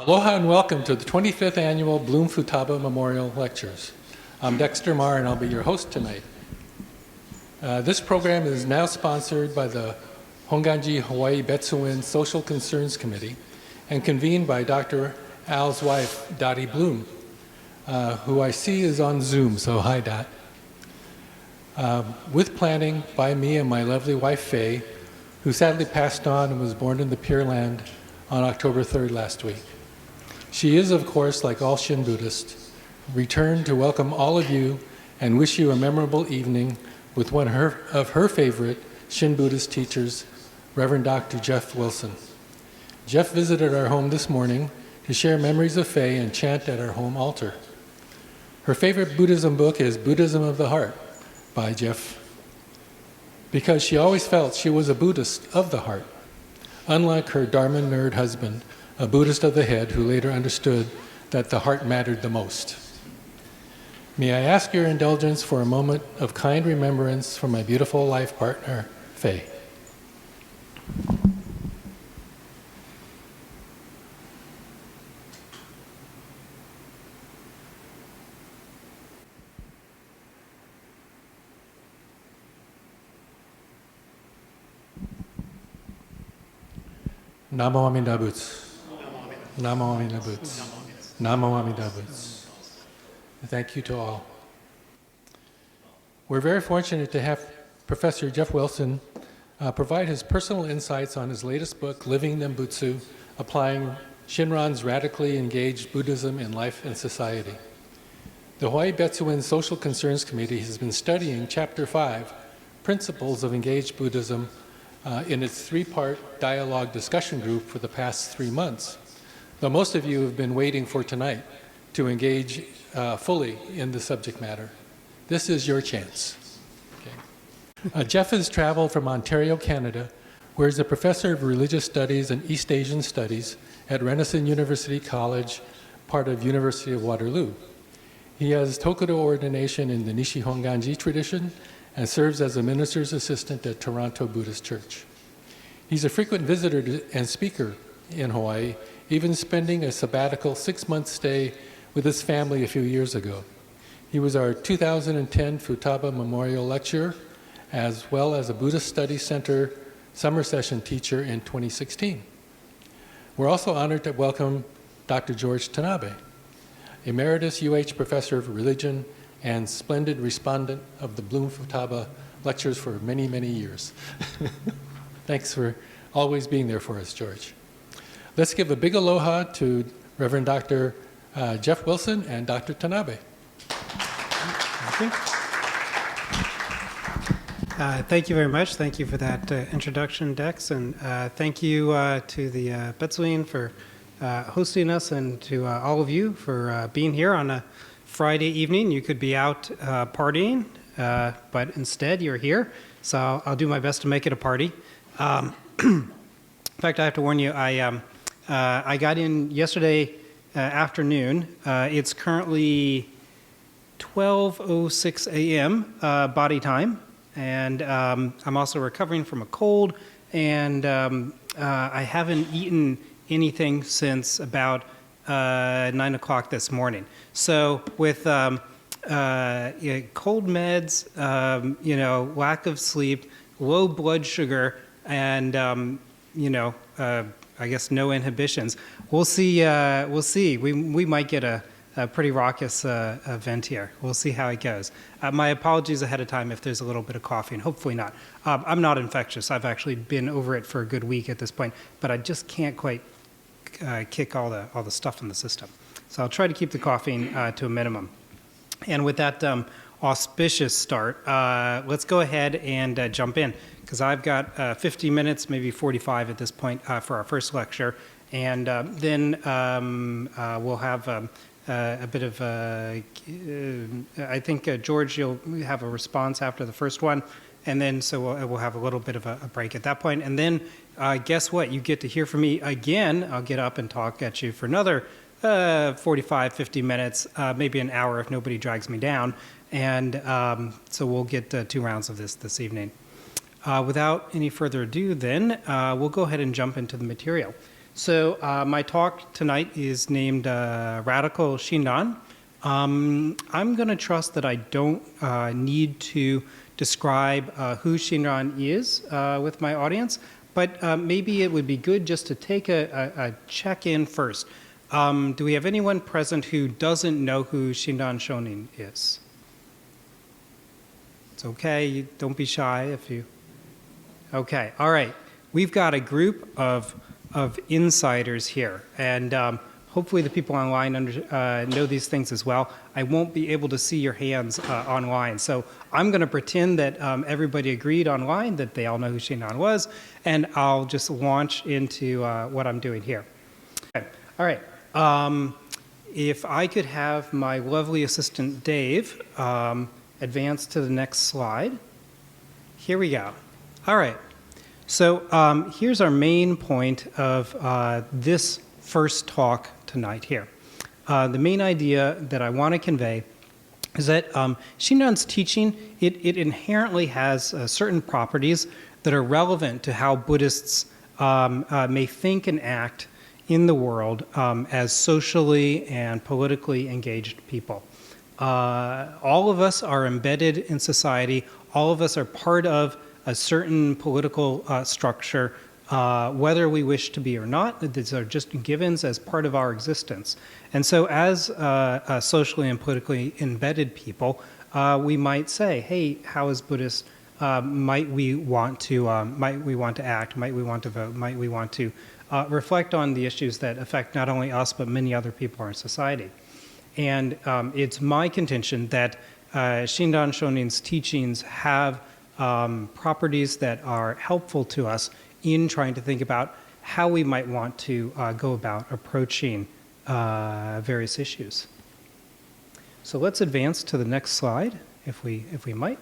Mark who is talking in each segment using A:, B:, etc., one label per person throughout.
A: Aloha and welcome to the 25th Annual Bloom-Futaba Memorial Lectures. I'm Dexter Mar and I'll be your host tonight. This program is now sponsored by the Hongwanji Hawaii Betsuin Social Concerns Committee and convened by Dr. Al's wife, Dottie Bloom, who I see is on Zoom, so hi Dot. With planning by me and my lovely wife Faye, who sadly passed on and was born in the Pure Land on October 3rd last week. She is, of course, like all Shin Buddhists, returned to welcome all of you and wish you a memorable evening with one of her favorite Shin Buddhist teachers, Reverend Dr. Jeff Wilson. Jeff visited our home this morning to share memories of Faye and chant at our home altar. Her favorite Buddhism book is Buddhism of the Heart by Jeff, because she always felt she was a Buddhist of the heart, unlike her Dharma nerd husband, a Buddhist of the head who later understood that the heart mattered the most. May I ask your indulgence for a moment of kind remembrance for my beautiful life partner, Faye. Namo Amida Butsu. Namo Amida Butsu. Namo Amida Butsu. Thank you to all. We're very fortunate to have Professor Jeff Wilson provide his personal insights on his latest book, Living Nembutsu, applying Shinran's radically engaged Buddhism in life and society. The Hawaii Betsuin Social Concerns Committee has been studying Chapter 5, Principles of Engaged Buddhism, in its three-part dialogue discussion group for the past 3 months, though most of you have been waiting for tonight to engage fully in the subject matter. This is your chance. Okay. Jeff has traveled from Ontario, Canada, where he's a professor of religious studies and East Asian studies at Renison University College, part of University of Waterloo. He has Tokudo ordination in the Nishi Hongwanji tradition and serves as a minister's assistant at Toronto Buddhist Church. He's a frequent visitor and speaker in Hawaii, even spending a sabbatical 6-month stay with his family a few years ago. He was our 2010 Futaba Memorial Lecturer, as well as a Buddhist Studies Center summer session teacher in 2016. We're also honored to welcome Dr. George Tanabe, Emeritus UH Professor of Religion and splendid respondent of the Bloom-Futaba Lectures for many, many years. Thanks for always being there for us, George. Let's give a big aloha to Reverend Dr. Jeff Wilson and Dr. Tanabe.
B: Thank you very much. Thank you for that introduction, Dex, and thank you to the Betsuin for hosting us, and to all of you for being here on a Friday evening. You could be out partying, but instead you're here, so I'll do my best to make it a party. In fact, I have to warn you, I got in yesterday afternoon. It's currently 12:06 a.m. Body time, and I'm also recovering from a cold, and I haven't eaten anything since about 9 o'clock this morning. So with cold meds, lack of sleep, low blood sugar, and I guess no inhibitions, we'll see. We might get a pretty raucous event here. We'll see how it goes. My apologies ahead of time if there's a little bit of coughing. Hopefully not. I'm not infectious. I've actually been over it for a good week at this point, but I just can't quite kick all the stuff in the system. So I'll try to keep the coughing to a minimum. And with that auspicious start, let's go ahead and jump in, because I've got 50 minutes, maybe 45 at this point, for our first lecture. And then we'll have a bit of, I think, George, you'll have a response after the first one. And then so we'll have a little bit of a break at that point. And then guess what? You get to hear from me again. I'll get up and talk at you for another 45, 50 minutes, maybe an hour if nobody drags me down. And so we'll get 2 rounds of this evening. Without any further ado then, we'll go ahead and jump into the material. So my talk tonight is named Radical Shinran. I'm going to trust that I don't need to describe who Shinran is with my audience, but maybe it would be good just to take a check-in first. Do we have anyone present who doesn't know who Shinran Shonin is? It's okay, don't be shy if you... Okay, all right. We've got a group of insiders here, and hopefully the people online know these things as well. I won't be able to see your hands online, so I'm going to pretend that everybody agreed online that they all know who Shinran was, and I'll just launch into what I'm doing here. Okay. All right. If I could have my lovely assistant Dave advance to the next slide. Here we go. All right. So here's our main point of this first talk tonight here. The main idea that I want to convey is that Shinran's teaching, it inherently has certain properties that are relevant to how Buddhists may think and act in the world as socially and politically engaged people. All of us are embedded in society. All of us are part of a certain political structure, whether we wish to be or not. These are just givens as part of our existence. And so as socially and politically embedded people, we might say, hey, how as Buddhists might we want to act, might we want to vote, might we want to reflect on the issues that affect not only us but many other people in our society. And it's my contention that Shinran Shonin's teachings have properties that are helpful to us in trying to think about how we might want to go about approaching various issues. So let's advance to the next slide, if we might.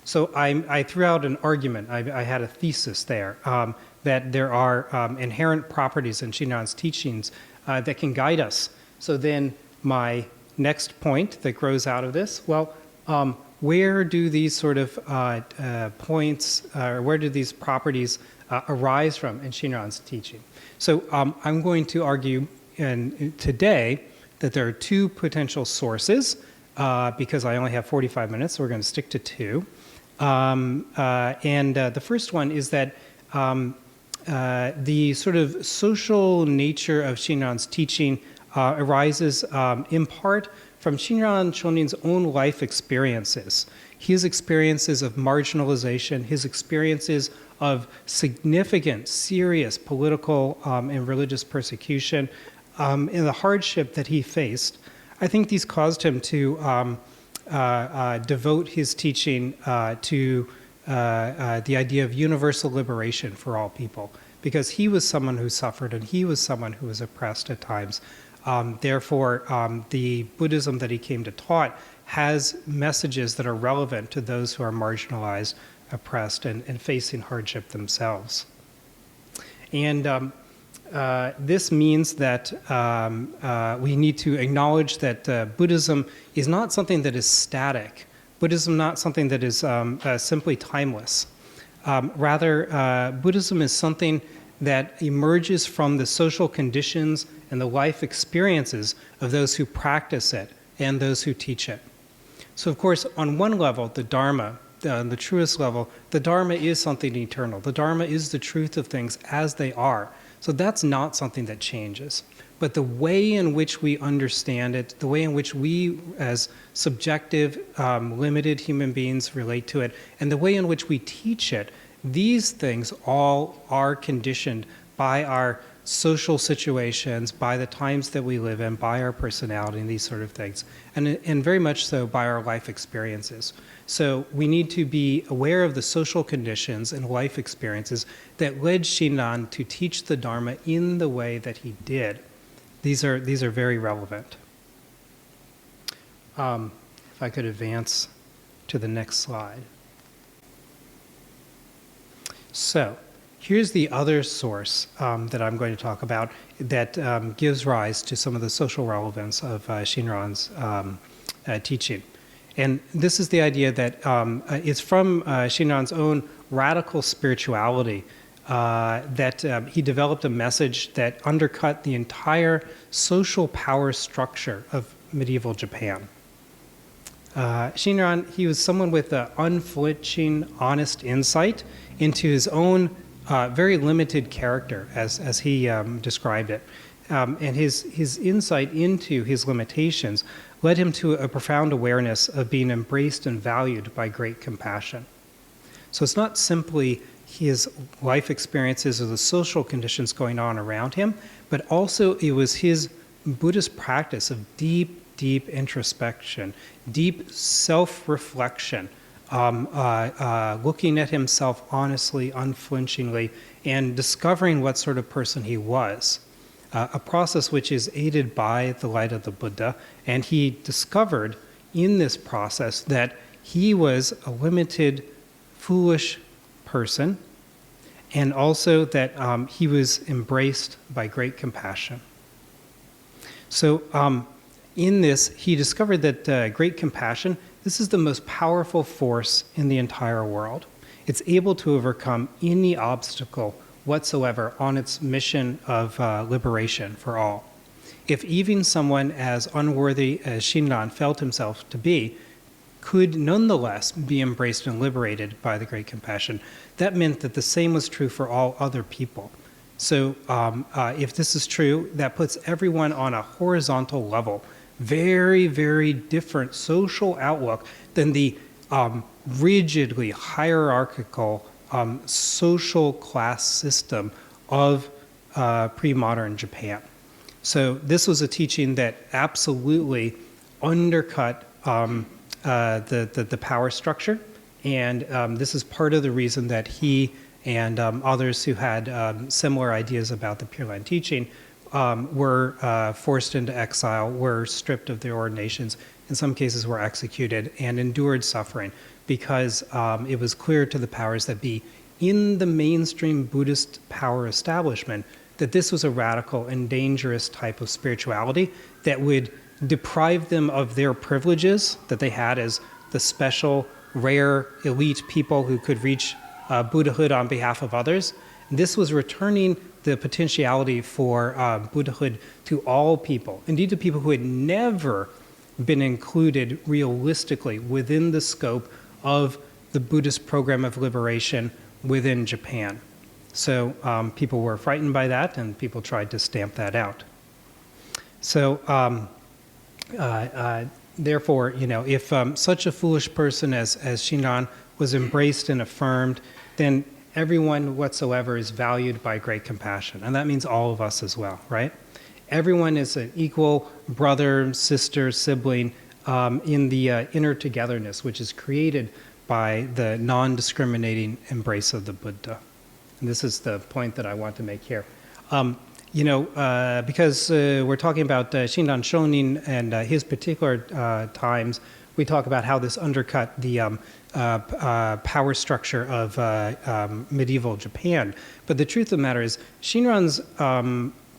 B: So I threw out an argument. I had a thesis there that there are inherent properties in Shinran's teachings that can guide us. So then my next point that grows out of this, well, where do these sort of points, or where do these properties arise from in Shinran's teaching? So I'm going to argue today that there are two potential sources, because I only have 45 minutes, so we're going to stick to two. The first one is that the sort of social nature of Shinran's teaching arises in part from Shinran Shonin's own life experiences. His experiences of marginalization, his experiences of significant, serious political and religious persecution, and the hardship that he faced. I think these caused him to devote his teaching to the idea of universal liberation for all people, because he was someone who suffered and he was someone who was oppressed at times. Therefore, the Buddhism that he came to taught has messages that are relevant to those who are marginalized, oppressed, and facing hardship themselves. And this means that we need to acknowledge that Buddhism is not something that is static. Buddhism not something that is simply timeless. Rather, Buddhism is something that emerges from the social conditions and the life experiences of those who practice it and those who teach it. So, of course, on one level, the Dharma, the truest level, the Dharma is something eternal. The Dharma is the truth of things as they are. So that's not something that changes. But the way in which we understand it, the way in which we as subjective, limited human beings relate to it, and the way in which we teach it, these things all are conditioned by our social situations, by the times that we live in, by our personality and these sort of things, and very much so by our life experiences. So we need to be aware of the social conditions and life experiences that led Shinran to teach the Dharma in the way that he did. These are very relevant. If I could advance to the next slide. So here's the other source that I'm going to talk about that gives rise to some of the social relevance of Shinran's teaching. And this is the idea that it's from Shinran's own radical spirituality he developed a message that undercut the entire social power structure of medieval Japan. Shinran, he was someone with an unflinching, honest insight into his own very limited character, as he described it. And his insight into his limitations led him to a profound awareness of being embraced and valued by great compassion. So it's not simply his life experiences or the social conditions going on around him, but also it was his Buddhist practice of deep introspection, deep self-reflection, looking at himself honestly, unflinchingly, and discovering what sort of person he was. A process which is aided by the light of the Buddha, and he discovered in this process that he was a limited, foolish person, and also that he was embraced by great compassion. So in this, he discovered that great compassion, this is the most powerful force in the entire world. It's able to overcome any obstacle whatsoever on its mission of liberation for all. If even someone as unworthy as Shinran felt himself to be could nonetheless be embraced and liberated by the great compassion, that meant that the same was true for all other people. So if this is true, that puts everyone on a horizontal level, very different social outlook than the rigidly hierarchical social class system of pre-modern Japan. So this was a teaching that absolutely undercut the power structure, and this is part of the reason that he and others who had similar ideas about the Pure Land teaching were forced into exile, were stripped of their ordinations, in some cases were executed, and endured suffering because it was clear to the powers that be in the mainstream Buddhist power establishment that this was a radical and dangerous type of spirituality that would deprive them of their privileges that they had as the special, rare, elite people who could reach Buddhahood on behalf of others. This was returning the potentiality for Buddhahood to all people, indeed to people who had never been included realistically within the scope of the Buddhist program of liberation within Japan. So people were frightened by that, and people tried to stamp that out. So therefore, if such a foolish person as Shinran was embraced and affirmed, then everyone whatsoever is valued by great compassion. And that means all of us as well, right? Everyone is an equal brother, sister, sibling in the inner togetherness, which is created by the non-discriminating embrace of the Buddha. And this is the point that I want to make here. Because we're talking about Shinran Shonin and his particular times, we talk about how this undercut the power structure of medieval Japan. But the truth of the matter is, Shinran's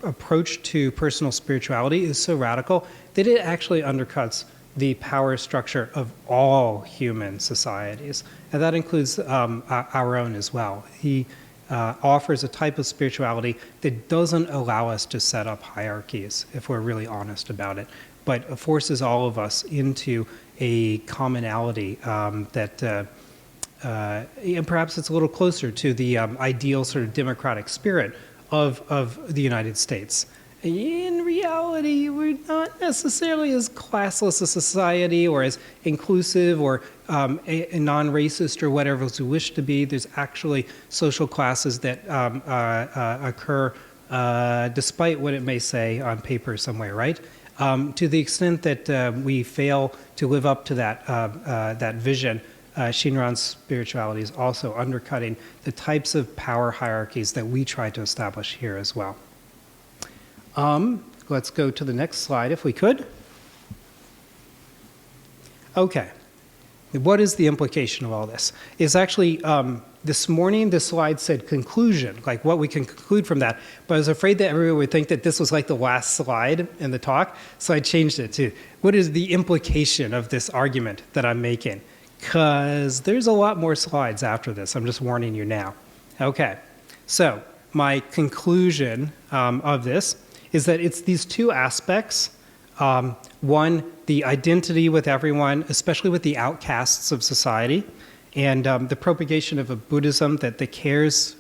B: approach to personal spirituality is so radical that it actually undercuts the power structure of all human societies. And that includes our own as well. He offers a type of spirituality that doesn't allow us to set up hierarchies, if we're really honest about it, but forces all of us into a commonality that, and perhaps it's a little closer to the ideal sort of democratic spirit of the United States. In reality, we're not necessarily as classless a society or as inclusive or a non-racist or whatever else we wish to be. There's actually social classes that occur despite what it may say on paper somewhere, right? To the extent that we fail to live up to that vision, Shinran's spirituality is also undercutting the types of power hierarchies that we try to establish here as well. Let's go to the next slide if we could. Okay. What is the implication of all this? Is actually, this morning the slide said conclusion, like what we can conclude from that, but I was afraid that everyone would think that this was like the last slide in the talk, so I changed it to what is the implication of this argument that I'm making? Because there's a lot more slides after this, I'm just warning you now. Okay, So my conclusion of this is that it's these two aspects. One, the identity with everyone, especially with the outcasts of society, and the propagation of a Buddhism that cares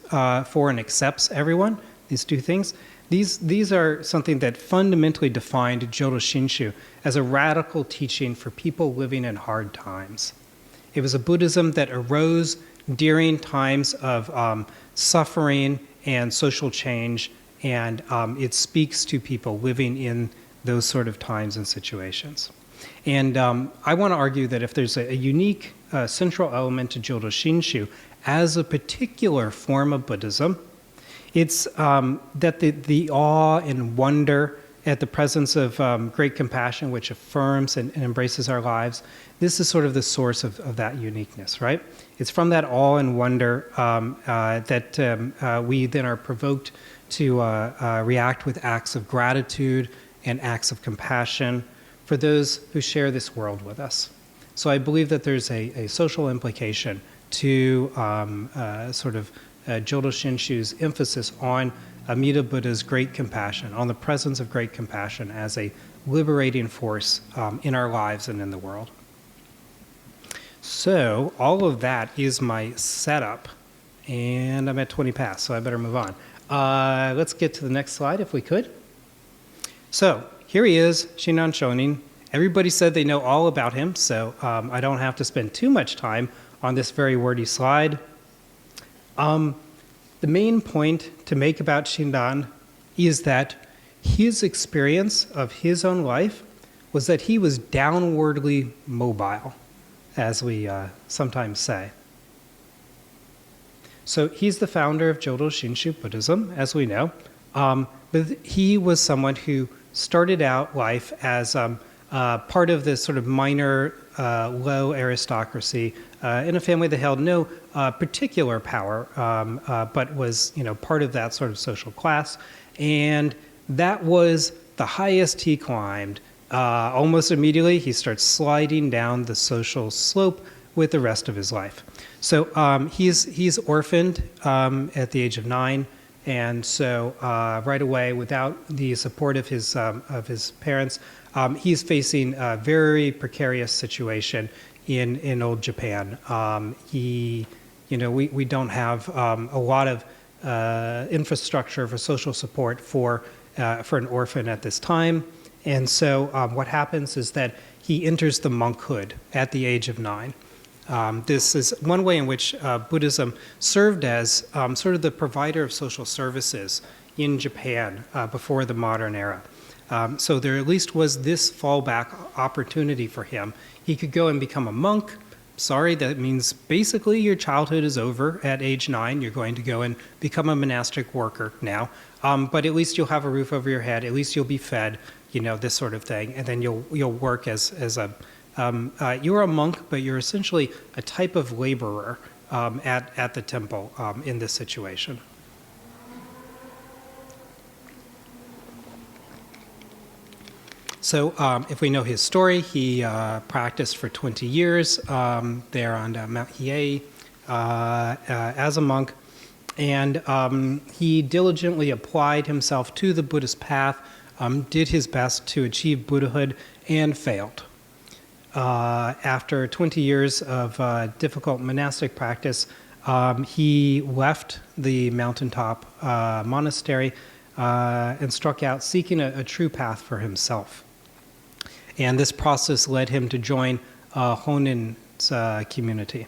B: for and accepts everyone, these two things. These are something that fundamentally defined Jodo Shinshu as a radical teaching for people living in hard times. It was a Buddhism that arose during times of suffering and social change, and it speaks to people living in those sort of times and situations. And I want to argue that if there's a unique central element to Jodo Shinshu as a particular form of Buddhism, it's that the awe and wonder at the presence of great compassion, which affirms and embraces our lives, this is sort of the source of that uniqueness, right? It's from that awe and wonder that we then are provoked to react with acts of gratitude and acts of compassion for those who share this world with us. So I believe that there's a social implication to sort of Jodo Shinshu's emphasis on Amida Buddha's great compassion, on the presence of great compassion as a liberating force in our lives and in the world. So all of that is my setup, and I'm at 20 past, so I better move on. Let's get to the next slide if we could. So here he is, Shinran Shonin. Everybody said they know all about him, so I don't have to spend too much time on this very wordy slide. The main point to make about Shinran is that his experience of his own life was that he was downwardly mobile, as we sometimes say. So he's the founder of Jodo Shinshu Buddhism, as we know, but he was someone who started out life as part of this sort of minor, low aristocracy in a family that held no particular power, but was, part of that sort of social class. And that was the highest he climbed. Almost immediately, he starts sliding down the social slope with the rest of his life. So he's orphaned at the age of 9. And so right away, without the support of his parents, he's facing a very precarious situation in old Japan. We don't have a lot of infrastructure for social support for an orphan at this time. And so what happens is that he enters the monkhood at the age of 9. This is one way in which Buddhism served as sort of the provider of social services in Japan before the modern era. So there at least was this fallback opportunity for him. He could go and become a monk. Sorry, that means basically your childhood is over at age 9. You're going to go and become a monastic worker now. But at least you'll have a roof over your head. At least you'll be fed, this sort of thing. And then you'll work as you're a monk, but you're essentially a type of laborer at the temple in this situation. So if we know his story, he practiced for 20 years there on Mount Hiei as a monk, and he diligently applied himself to the Buddhist path, did his best to achieve Buddhahood, and failed. After 20 years of difficult monastic practice, he left the mountaintop monastery and struck out seeking a true path for himself. And this process led him to join Honin's community.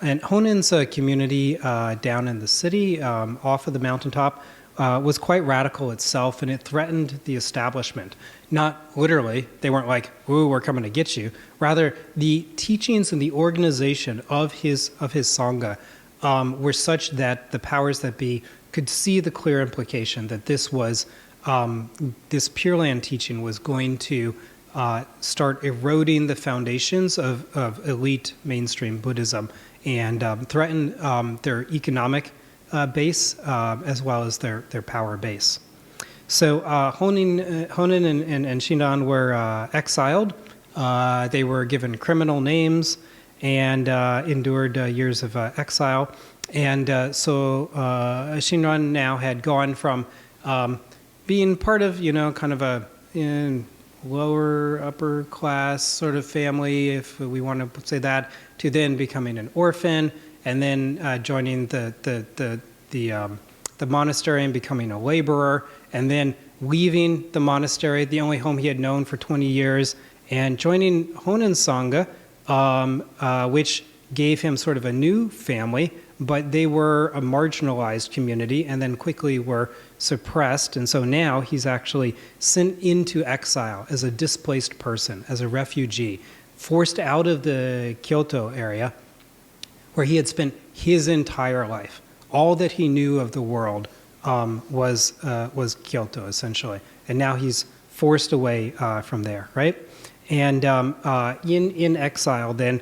B: And Honin's community down in the city, off of the mountaintop, was quite radical itself, and it threatened the establishment. Not literally, they weren't like, "Ooh, we're coming to get you." Rather, the teachings and the organization of his Sangha were such that the powers that be could see the clear implication that this Pure Land teaching was going to start eroding the foundations of elite mainstream Buddhism and threaten their economic base as well as their power base. So Honin and Shinran were exiled. They were given criminal names and endured years of exile. And so Shinran now had gone from being part of, kind of a lower upper class sort of family, if we want to say that, to then becoming an orphan, and then joining the monastery and becoming a laborer, and then leaving the monastery, the only home he had known for 20 years, and joining Honen Sangha, which gave him sort of a new family, but they were a marginalized community and then quickly were suppressed. And so now he's actually sent into exile as a displaced person, as a refugee, forced out of the Kyoto area where he had spent his entire life. All that he knew of the world was Kyoto, essentially. And now he's forced away from there, right? And in exile, then,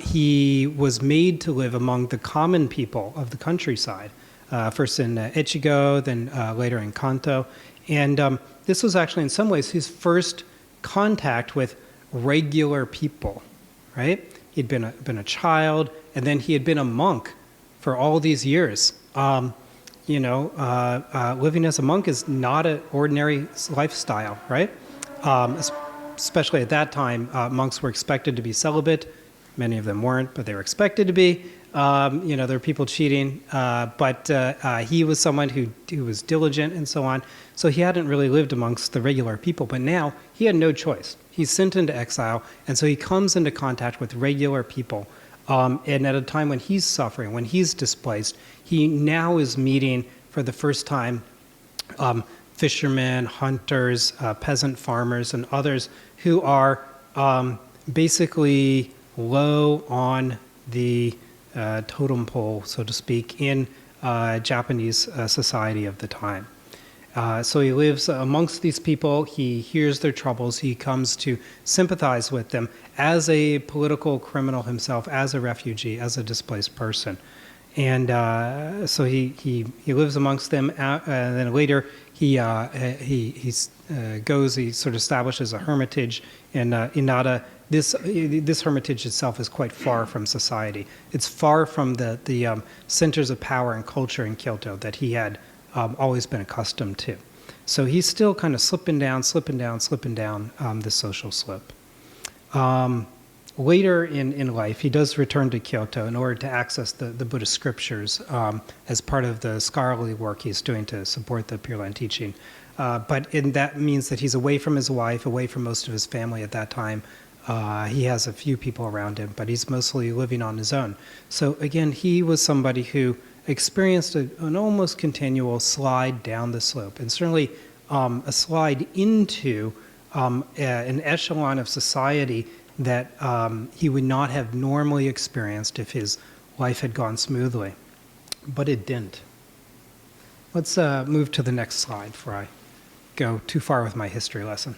B: he was made to live among the common people of the countryside, first in Echigo, then later in Kanto. And this was actually, in some ways, his first contact with regular people, right? He'd been a child, and then he had been a monk for all these years. Living as a monk is not an ordinary lifestyle, right? Especially at that time, monks were expected to be celibate. Many of them weren't, but they were expected to be. There were people cheating, but he was someone who was diligent and so on. So he hadn't really lived amongst the regular people, but now he had no choice. He's sent into exile, and so he comes into contact with regular people. And at a time when he's suffering, when he's displaced, he now is meeting for the first time fishermen, hunters, peasant farmers, and others who are basically low on the totem pole, so to speak, in Japanese society of the time. So he lives amongst these people, he hears their troubles, he comes to sympathize with them as a political criminal himself, as a refugee, as a displaced person. And so he lives amongst them, and then later he sort of establishes a hermitage in Inada. This hermitage itself is quite far from society. It's far from the centers of power and culture in Kyoto that he had always been accustomed to. So he's still kind of slipping down the social slope. Later in life, he does return to Kyoto in order to access the Buddhist scriptures as part of the scholarly work he's doing to support the Pure Land teaching. But that means that he's away from his wife, away from most of his family at that time. He has a few people around him, but he's mostly living on his own. So again, he was somebody who experienced an almost continual slide down the slope, and certainly a slide into an echelon of society that he would not have normally experienced if his life had gone smoothly. But it didn't. Let's move to the next slide before I go too far with my history lesson.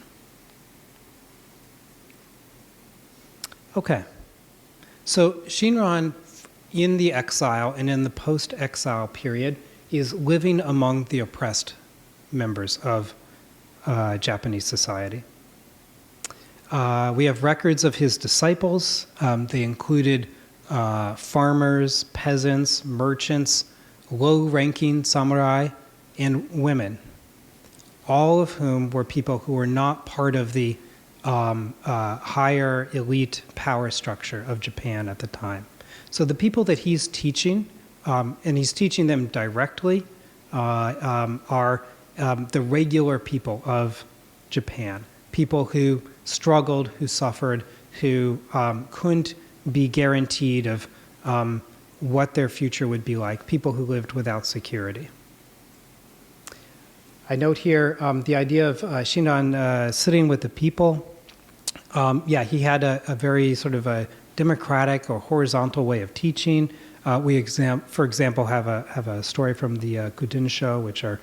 B: Okay, so Shinran, in the exile and in the post-exile period, is living among the oppressed members of Japanese society. We have records of his disciples. They included farmers, peasants, merchants, low-ranking samurai, and women, all of whom were people who were not part of the higher elite power structure of Japan at the time. So the people that he's teaching, and he's teaching them directly, are the regular people of Japan, people who struggled, who suffered, who couldn't be guaranteed of what their future would be like, people who lived without security. I note here the idea of Shinran sitting with the people. He had a very sort of a democratic or horizontal way of teaching. For example, have a story from the Kudensho, which are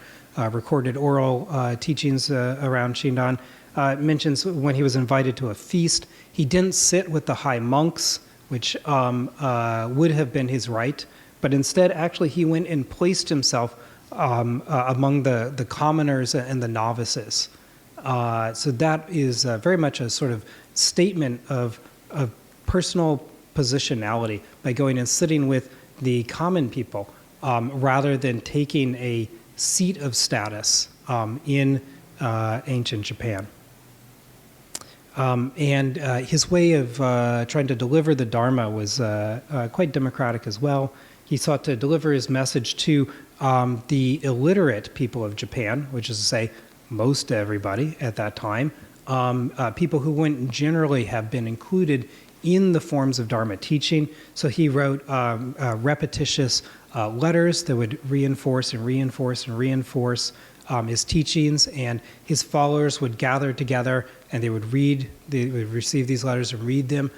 B: recorded oral teachings around Shinran. It mentions when he was invited to a feast, he didn't sit with the high monks, which would have been his right, but instead, actually, he went and placed himself among the commoners and the novices. So that is very much a sort of statement of personal positionality by going and sitting with the common people, rather than taking a seat of status in ancient Japan. And his way of trying to deliver the Dharma was quite democratic as well. He sought to deliver his message to the illiterate people of Japan, which is to say most everybody at that time, people who wouldn't generally have been included in the forms of Dharma teaching. So he wrote repetitious letters that would reinforce and reinforce and reinforce his teachings, and his followers would gather together and they would receive these letters and read them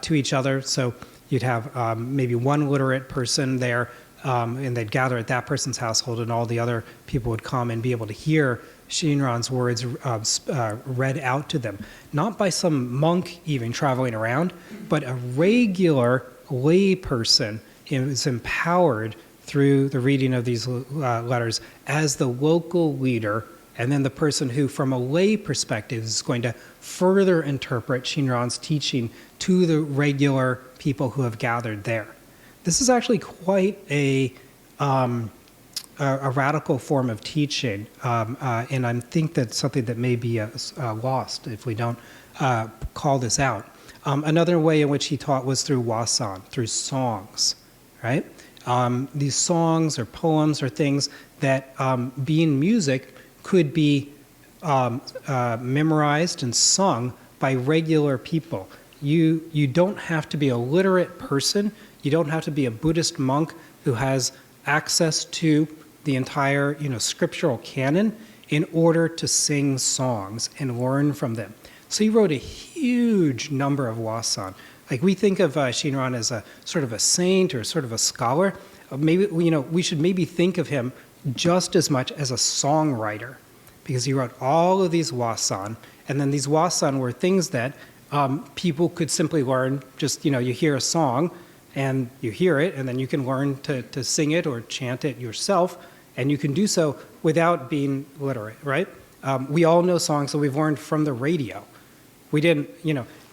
B: to each other. So you'd have maybe one literate person there, and they'd gather at that person's household, and all the other people would come and be able to hear Shinran's words read out to them. Not by some monk even traveling around, but a regular lay person is empowered through the reading of these letters as the local leader, and then the person who, from a lay perspective, is going to further interpret Shinran's teaching to the regular people who have gathered there. This is actually quite a radical form of teaching, and I think that's something that may be lost if we don't call this out. Another way in which he taught was through wasan, through songs, right? These songs or poems or things that, being music, could be memorized and sung by regular people. You don't have to be a literate person. You don't have to be a Buddhist monk who has access to the entire, scriptural canon in order to sing songs and learn from them. So he wrote a huge number of wasan. Like, we think of Shinran as a sort of a saint or sort of a scholar. Maybe we should maybe think of him just as much as a songwriter, because he wrote all of these wasan, and then these wasan were things that people could simply learn. Just you hear a song and you hear it, and then you can learn to sing it or chant it yourself, and you can do so without being literate, right? We all know songs that we've learned from the radio. We didn't,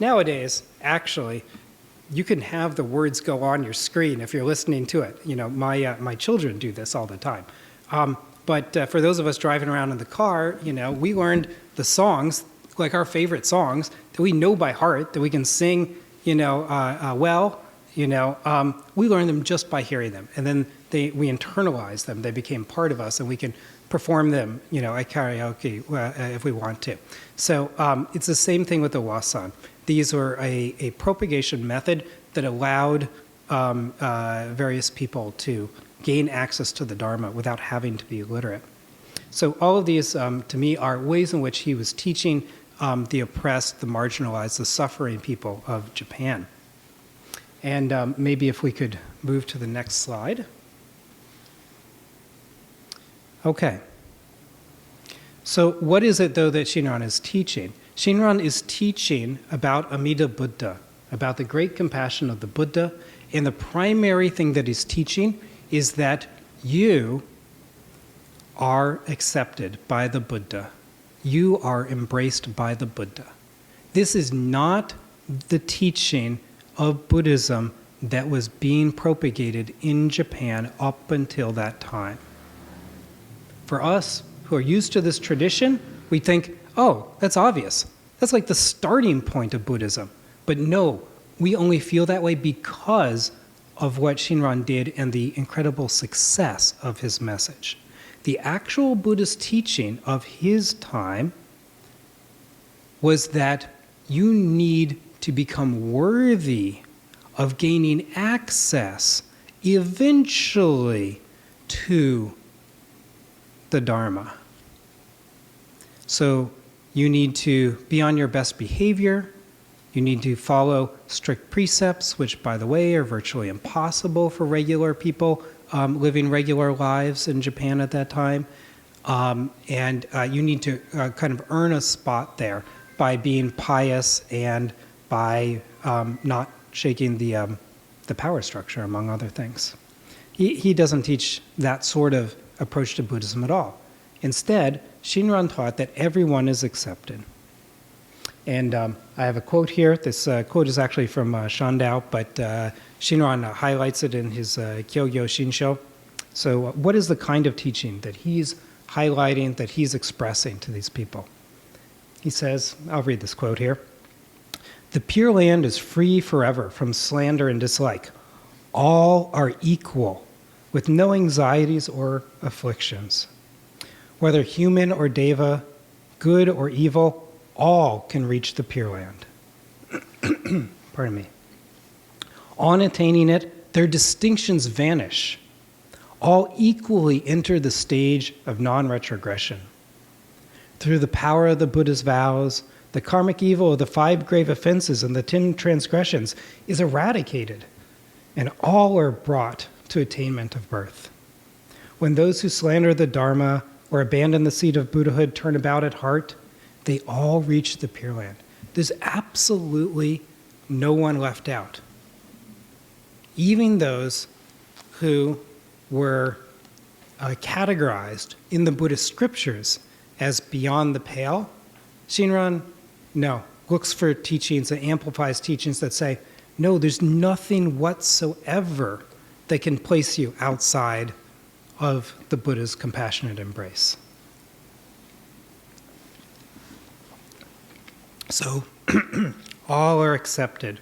B: nowadays, actually, you can have the words go on your screen if you're listening to it. My children do this all the time. But for those of us driving around in the car, we learned the songs, like our favorite songs, that we know by heart, that we can sing, well. We learn them just by hearing them, and then we internalize them. They became part of us, and we can perform them, at karaoke if we want to. So it's the same thing with the wasan. These were a propagation method that allowed various people to gain access to the Dharma without having to be literate. So all of these, to me, are ways in which he was teaching the oppressed, the marginalized, the suffering people of Japan. And maybe if we could move to the next slide. Okay. So what is it, though, that Shinran is teaching? Shinran is teaching about Amida Buddha, about the great compassion of the Buddha, and the primary thing that he's teaching is that you are accepted by the Buddha. You are embraced by the Buddha. This is not the teaching of Buddhism that was being propagated in Japan up until that time. For us who are used to this tradition, we think, oh, that's obvious. That's like the starting point of Buddhism. But no, we only feel that way because of what Shinran did and the incredible success of his message. The actual Buddhist teaching of his time was that you need to become worthy of gaining access eventually to the Dharma. So you need to be on your best behavior. You need to follow strict precepts, which, by the way, are virtually impossible for regular people living regular lives in Japan at that time. And you need to kind of earn a spot there by being pious and by not shaking the power structure, among other things. He doesn't teach that sort of approach to Buddhism at all. Instead, Shinran taught that everyone is accepted. And I have a quote here. This quote is actually from Shandao, but Shinran highlights it in his Jodo Shinshu. So what is the kind of teaching that he's highlighting, that he's expressing to these people? He says, I'll read this quote here. "The Pure Land is free forever from slander and dislike. All are equal, with no anxieties or afflictions. Whether human or deva, good or evil, all can reach the Pure Land." Pardon me. "On attaining it, their distinctions vanish. All equally enter the stage of non-retrogression. Through the power of the Buddha's vows, the karmic evil of the 5 grave offenses and the 10 transgressions is eradicated, and all are brought to attainment of birth. When those who slander the Dharma or abandon the seat of Buddhahood turn about at heart, they all reach the Pure Land." There's absolutely no one left out. Even those who were categorized in the Buddhist scriptures as beyond the pale, Shinran, no, looks for teachings that amplifies teachings that say, no, there's nothing whatsoever that can place you outside of the Buddha's compassionate embrace. So, all are accepted.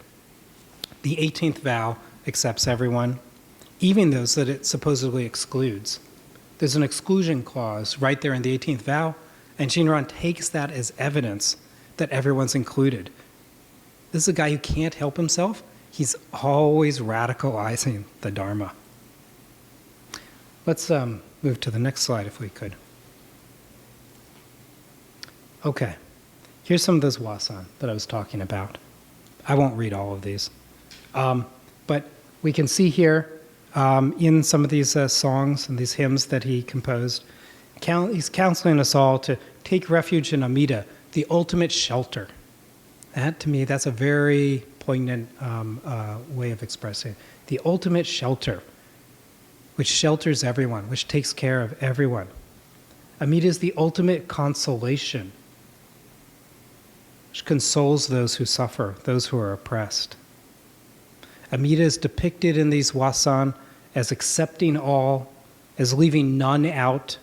B: The 18th vow accepts everyone, even those that it supposedly excludes. There's an exclusion clause right there in the 18th vow, and Shinran takes that as evidence that everyone's included. This is a guy who can't help himself. He's always radicalizing the Dharma. Let's move to the next slide if we could. Okay, here's some of those wasan that I was talking about. I won't read all of these. But we can see here in some of these songs and these hymns that he composed, he's counseling us all to take refuge in Amida, the ultimate shelter. That, to me, that's a very poignant way of expressing it. The ultimate shelter, which shelters everyone, which takes care of everyone. Amida is the ultimate consolation, which consoles those who suffer, those who are oppressed. Amida is depicted in these wasan as accepting all, as leaving none out,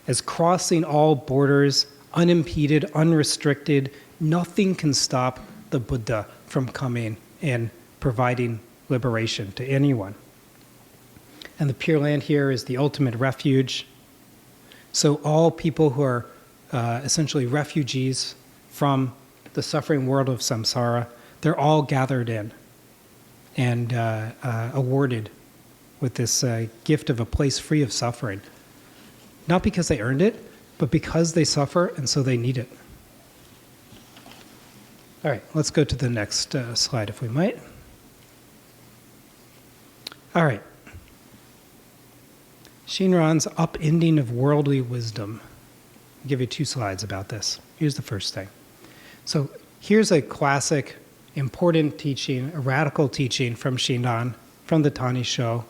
B: as crossing all borders, unimpeded, unrestricted. Nothing can stop the Buddha from coming and providing liberation to anyone. And the Pure Land here is the ultimate refuge. So all people who are essentially refugees from the suffering world of samsara, they're all gathered in and awarded with this gift of a place free of suffering. Not because they earned it, but because they suffer and so they need it. All right, let's go to the next slide if we might. All right. Shinran's upending of worldly wisdom. I'll give you 2 slides about this. Here's the first thing. So here's a classic, important teaching, a radical teaching from Shinran, from the Tani Sho.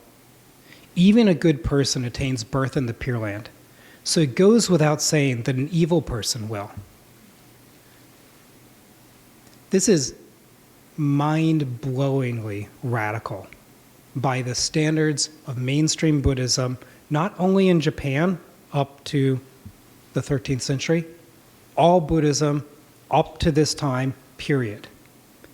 B: Even a good person attains birth in the Pure Land. So it goes without saying that an evil person will. This is mind-blowingly radical by the standards of mainstream Buddhism, not only in Japan up to the 13th century, all Buddhism up to this time, period.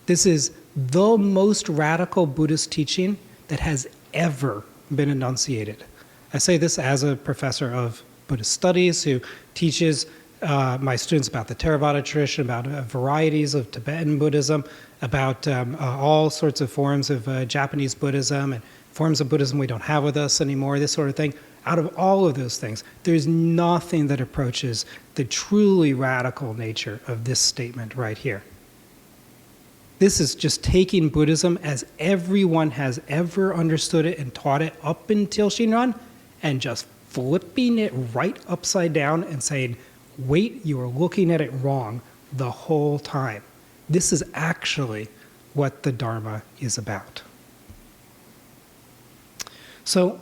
B: This is the most radical Buddhist teaching that has ever been enunciated. I say this as a professor of Buddhist studies who teaches my students about the Theravada tradition, about varieties of Tibetan Buddhism, about all sorts of forms of Japanese Buddhism and forms of Buddhism we don't have with us anymore, this sort of thing. Out of all of those things, there's nothing that approaches the truly radical nature of this statement right here. This is just taking Buddhism as everyone has ever understood it and taught it up until Shinran, and just flipping it right upside down and saying, wait, you are looking at it wrong the whole time. This is actually what the Dharma is about. So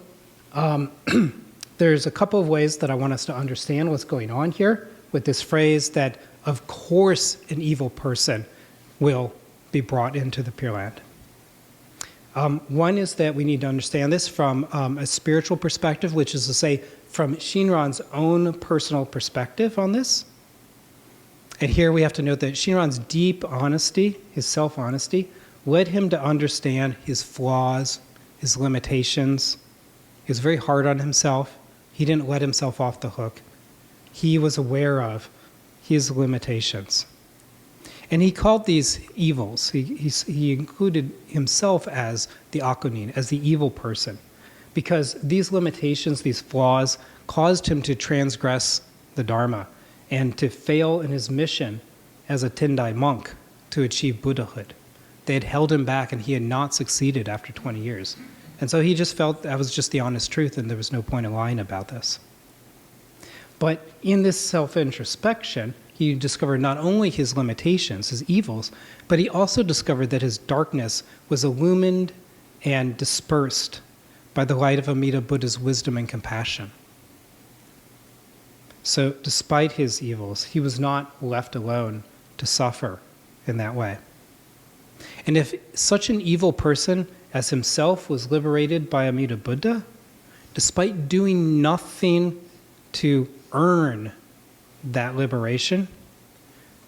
B: there's a couple of ways that I want us to understand what's going on here with this phrase that of course an evil person will be brought into the Pure Land. One is that we need to understand this from a spiritual perspective, which is to say, from Shinran's own personal perspective on this. And here we have to note that Shinran's deep honesty, his self-honesty, led him to understand his flaws, his limitations. He was very hard on himself. He didn't let himself off the hook. He was aware of his limitations. And he called these evils. He included himself as the akunin, as the evil person, because these limitations, these flaws, caused him to transgress the Dharma and to fail in his mission as a Tendai monk to achieve Buddhahood. They had held him back, and he had not succeeded after 20 years. And so he just felt that was just the honest truth, and there was no point in lying about this. But in this self-introspection, he discovered not only his limitations, his evils, but he also discovered that his darkness was illumined and dispersed by the light of Amida Buddha's wisdom and compassion. So despite his evils, he was not left alone to suffer in that way. And if such an evil person as himself was liberated by Amida Buddha, despite doing nothing to earn that liberation,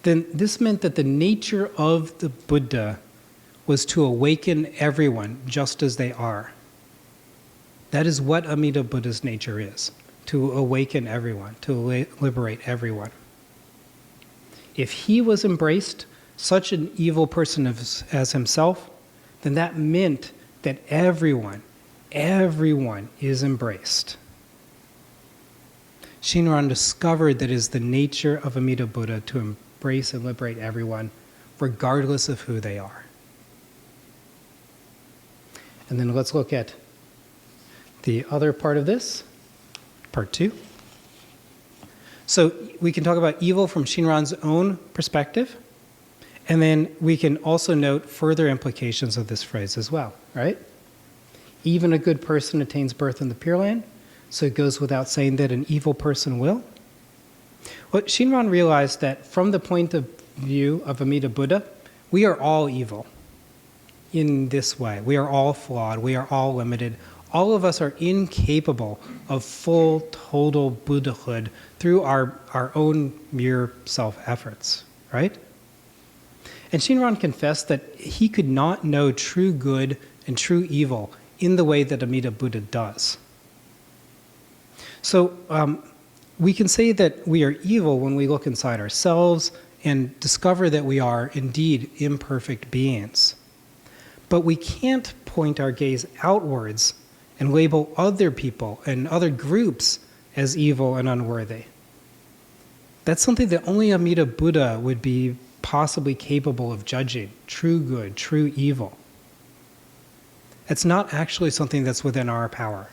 B: then this meant that the nature of the Buddha was to awaken everyone just as they are. That is what Amida Buddha's nature is, to awaken everyone, to liberate everyone. If he was embraced, such an evil person as himself, then that meant that everyone is embraced. Shinran discovered that it is the nature of Amida Buddha to embrace and liberate everyone, regardless of who they are. And then let's look at the other part of this, part 2. So we can talk about evil from Shinran's own perspective, and then we can also note further implications of this phrase as well, right? Even a good person attains birth in the Pure Land, so it goes without saying that an evil person will. Well, Shinran realized that from the point of view of Amida Buddha, we are all evil in this way. We are all flawed. We are all limited. All of us are incapable of full, total Buddhahood through our own mere self-efforts, right? And Shinran confessed that he could not know true good and true evil in the way that Amida Buddha does. So we can say that we are evil when we look inside ourselves and discover that we are indeed imperfect beings. But we can't point our gaze outwards and label other people and other groups as evil and unworthy. That's something that only Amida Buddha would be possibly capable of judging, true good, true evil. It's not actually something that's within our power.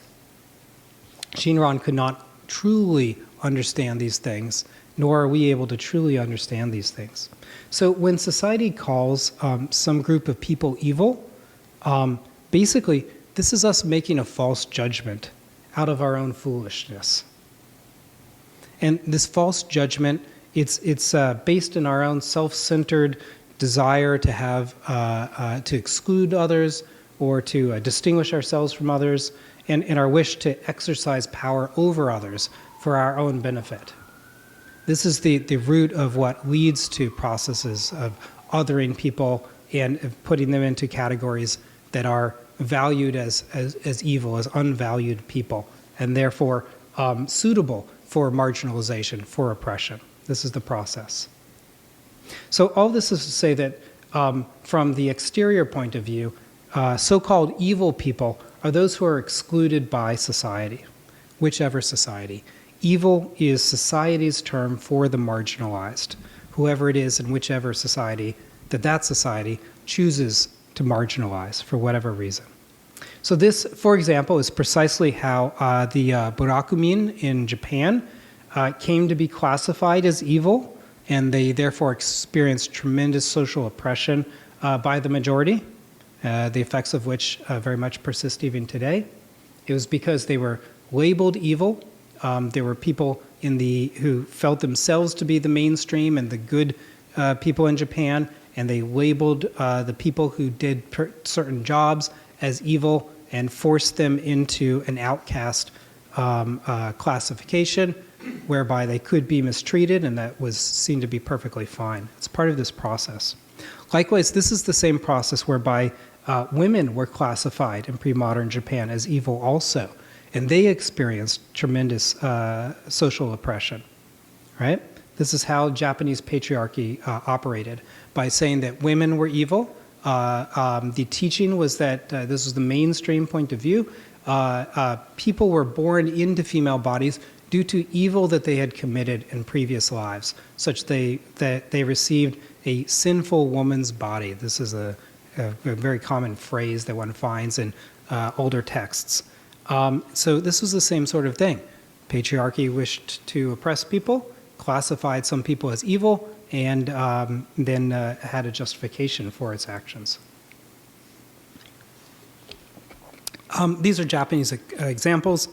B: Shinran could not truly understand these things, nor are we able to truly understand these things. So when society calls some group of people evil, basically this is us making a false judgment out of our own foolishness. And this false judgment, it's based in our own self-centered desire to have to exclude others or to distinguish ourselves from others, and our wish to exercise power over others for our own benefit. This is the root of what leads to processes of othering people and of putting them into categories that are valued as evil, as unvalued people, and therefore suitable for marginalization, for oppression. This is the process. So all this is to say that from the exterior point of view, so-called evil people are those who are excluded by society, whichever society. Evil is society's term for the marginalized, whoever it is in whichever society that society chooses to marginalize for whatever reason. So this, for example, is precisely how the Burakumin in Japan came to be classified as evil, and they therefore experienced tremendous social oppression by the majority, the effects of which very much persist even today. It was because they were labeled evil There were people who felt themselves to be the mainstream and the good people in Japan, and they labeled the people who did certain jobs as evil and forced them into an outcast classification whereby they could be mistreated, and that was seen to be perfectly fine. It's part of this process. Likewise, this is the same process whereby women were classified in pre-modern Japan as evil also, and they experienced tremendous social oppression, right? This is how Japanese patriarchy operated, by saying that women were evil. The teaching was that this was the mainstream point of view. People were born into female bodies due to evil that they had committed in previous lives, such that they received a sinful woman's body. This is a very common phrase that one finds in older texts. So this was the same sort of thing. Patriarchy wished to oppress people, classified some people as evil, and then had a justification for its actions. These are Japanese examples,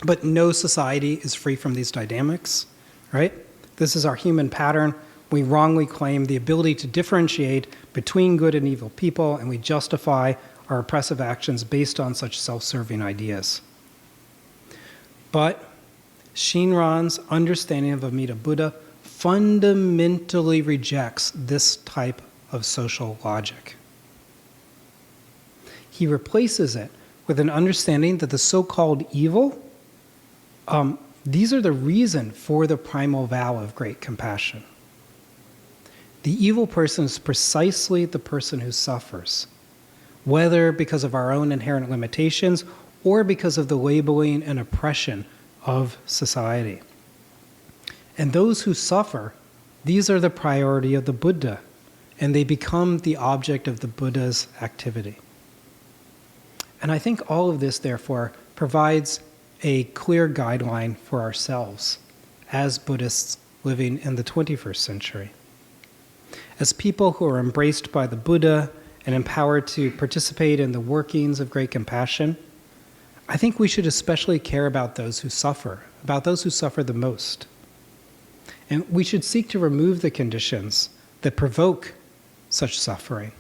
B: but no society is free from these dynamics, right? This is our human pattern. We wrongly claim the ability to differentiate between good and evil people, and we justify our oppressive actions based on such self-serving ideas. But Shinran's understanding of Amida Buddha fundamentally rejects this type of social logic. He replaces it with an understanding that the so-called evil, these are the reason for the primal vow of great compassion. The evil person is precisely the person who suffers, whether because of our own inherent limitations or because of the labeling and oppression of society. And those who suffer, these are the priority of the Buddha, and they become the object of the Buddha's activity. And I think all of this, therefore, provides a clear guideline for ourselves as Buddhists living in the 21st century. As people who are embraced by the Buddha and empowered to participate in the workings of great compassion, I think we should especially care about those who suffer the most. And we should seek to remove the conditions that provoke such suffering,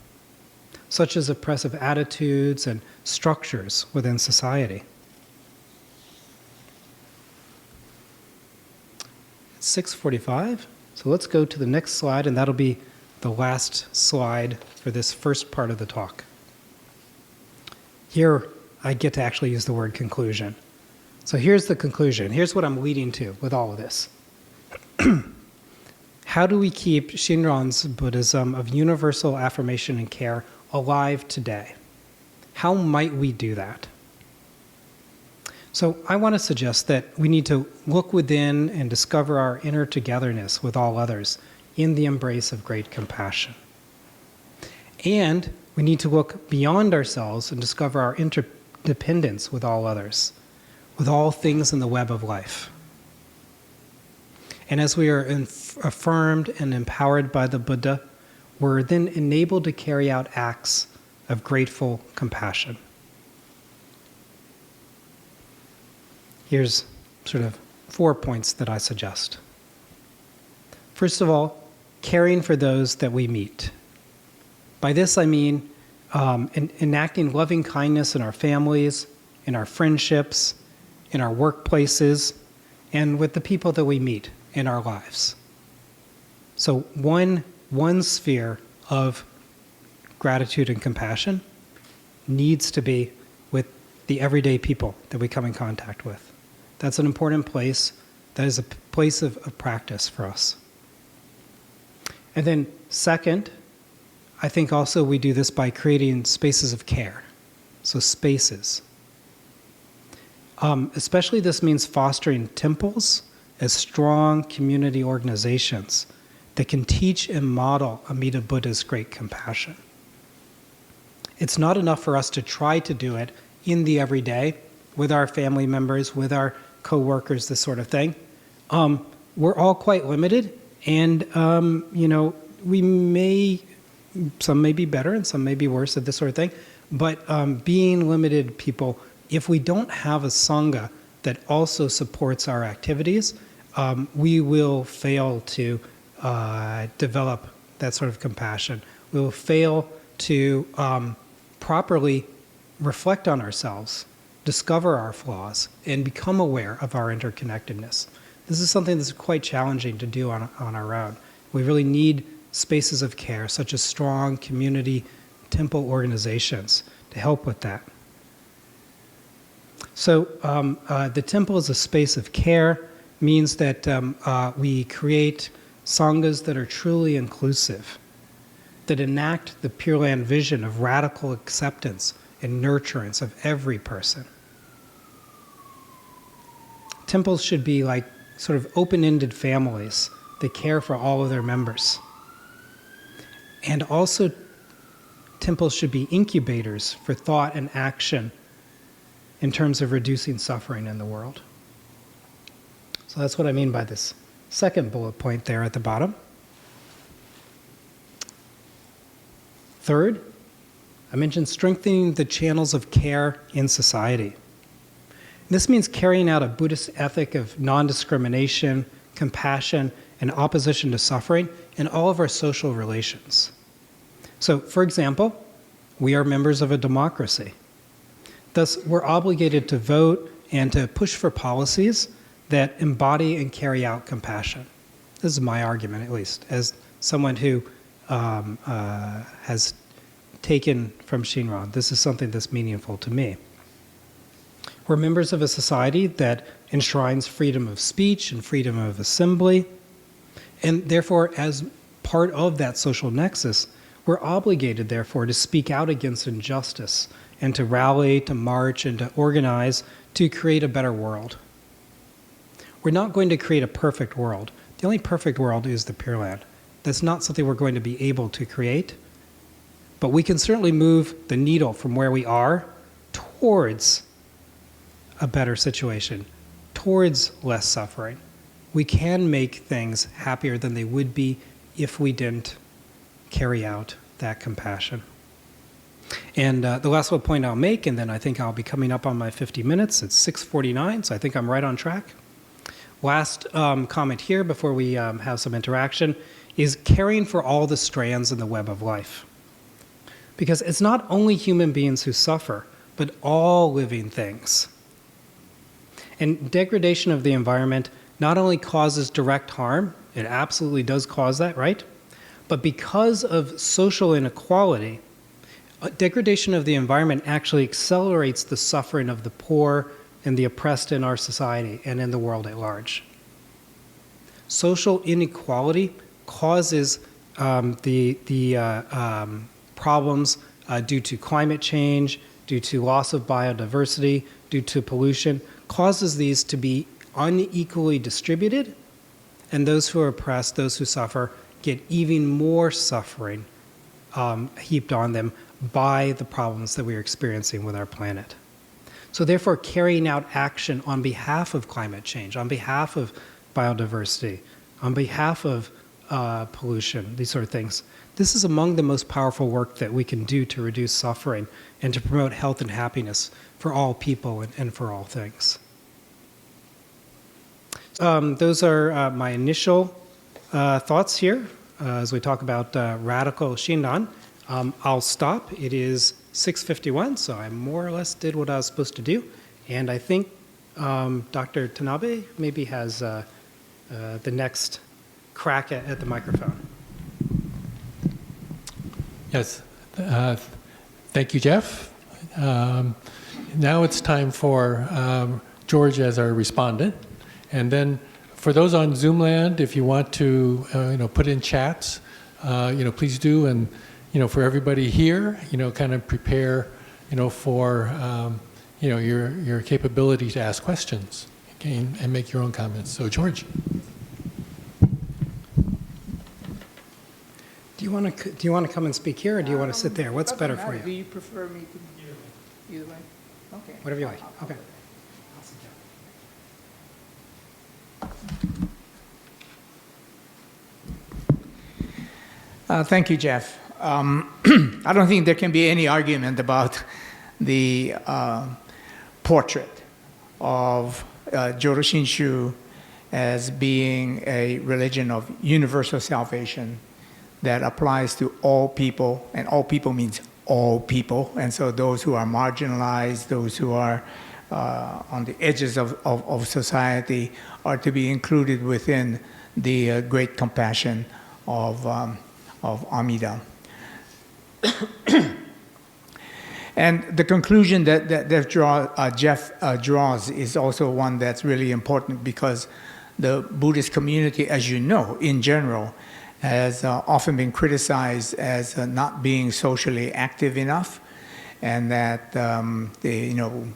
B: such as oppressive attitudes and structures within society. It's 6:45, so let's go to the next slide, and that'll be the last slide for this first part of the talk. Here, I get to actually use the word conclusion. So here's the conclusion. Here's what I'm leading to with all of this. How do we keep Shinran's Buddhism of universal affirmation and care alive today? How might we do that? So I want to suggest that we need to look within and discover our inner togetherness with all others in the embrace of great compassion. And we need to look beyond ourselves and discover our interdependence with all others, with all things in the web of life. And as we are affirmed and empowered by the Buddha, we're then enabled to carry out acts of grateful compassion. Here's sort of 4 points that I suggest. First of all, caring for those that we meet. By this I mean enacting loving kindness in our families, in our friendships, in our workplaces, and with the people that we meet in our lives. So one sphere of gratitude and compassion needs to be with the everyday people that we come in contact with. That's an important place. That is a place of practice for us. And then second, I think also we do this by creating spaces of care. So spaces. Especially this means fostering temples as strong community organizations that can teach and model Amida Buddha's great compassion. It's not enough for us to try to do it in the everyday with our family members, with our co-workers, this sort of thing. We're all quite limited, and some may be better and some may be worse at this sort of thing, but being limited people, if we don't have a Sangha that also supports our activities, we will fail to develop that sort of compassion. We will fail to properly reflect on ourselves, discover our flaws, and become aware of our interconnectedness. This is something that's quite challenging to do on our own. We really need spaces of care, such as strong community temple organizations, to help with that. So the temple is a space of care, means that we create Sanghas that are truly inclusive, that enact the Pure Land vision of radical acceptance and nurturance of every person. Temples should be like sort of open-ended families that care for all of their members. And also, temples should be incubators for thought and action in terms of reducing suffering in the world. So that's what I mean by this second bullet point there at the bottom. Third, I mentioned strengthening the channels of care in society. This means carrying out a Buddhist ethic of non-discrimination, compassion, and opposition to suffering in all of our social relations. So, for example, we are members of a democracy. Thus, we're obligated to vote and to push for policies that embody and carry out compassion. This is my argument, at least, as someone who has taken from Shinran. This is something that's meaningful to me. We're members of a society that enshrines freedom of speech and freedom of assembly, and therefore, as part of that social nexus, we're obligated, therefore, to speak out against injustice and to rally, to march, and to organize to create a better world. We're not going to create a perfect world. The only perfect world is the Pure Land. That's not something we're going to be able to create, but we can certainly move the needle from where we are towards a better situation, towards less suffering. We can make things happier than they would be if we didn't carry out that compassion. And the last little point I'll make, and then I think I'll be coming up on my 50 minutes. It's 6:49, so I think I'm right on track. Last comment here before we have some interaction is caring for all the strands in the web of life. Because it's not only human beings who suffer, but all living things. And degradation of the environment not only causes direct harm, it absolutely does cause that, right? But because of social inequality, degradation of the environment actually accelerates the suffering of the poor and the oppressed in our society and in the world at large. Social inequality causes problems due to climate change, due to loss of biodiversity, due to pollution, causes these to be unequally distributed, and those who are oppressed, those who suffer, get even more suffering heaped on them by the problems that we are experiencing with our planet. So therefore, carrying out action on behalf of climate change, on behalf of biodiversity, on behalf of pollution, these sort of things, this is among the most powerful work that we can do to reduce suffering and to promote health and happiness for all people and for all things. Those are my initial thoughts here as we talk about radical Shinran. I'll stop. It is 6:51, so I more or less did what I was supposed to do. And I think Dr. Tanabe maybe has the next crack at the microphone.
A: Yes. Thank you, Jeff. Now it's time for George as our respondent. And then for those on Zoom land, if you want to put in chats, please do. And for everybody here, kind of prepare for your capability to ask questions, okay, and make your own comments. So George. Do you want to come and speak here, or do you want to sit there? What's better for you?
C: Do you prefer me to either way? Okay.
B: Whatever you like. Okay.
C: Thank you, Jeff. I don't think there can be any argument about the portrait of Jodo Shinshu as being a religion of universal salvation that applies to all people, and all people means all people, and so those who are marginalized, those who are on the edges of society are to be included within the great compassion of Amida. And the conclusion that Jeff draws is also one that's really important, because the Buddhist community, as you know, in general, has often been criticized as not being socially active enough, and that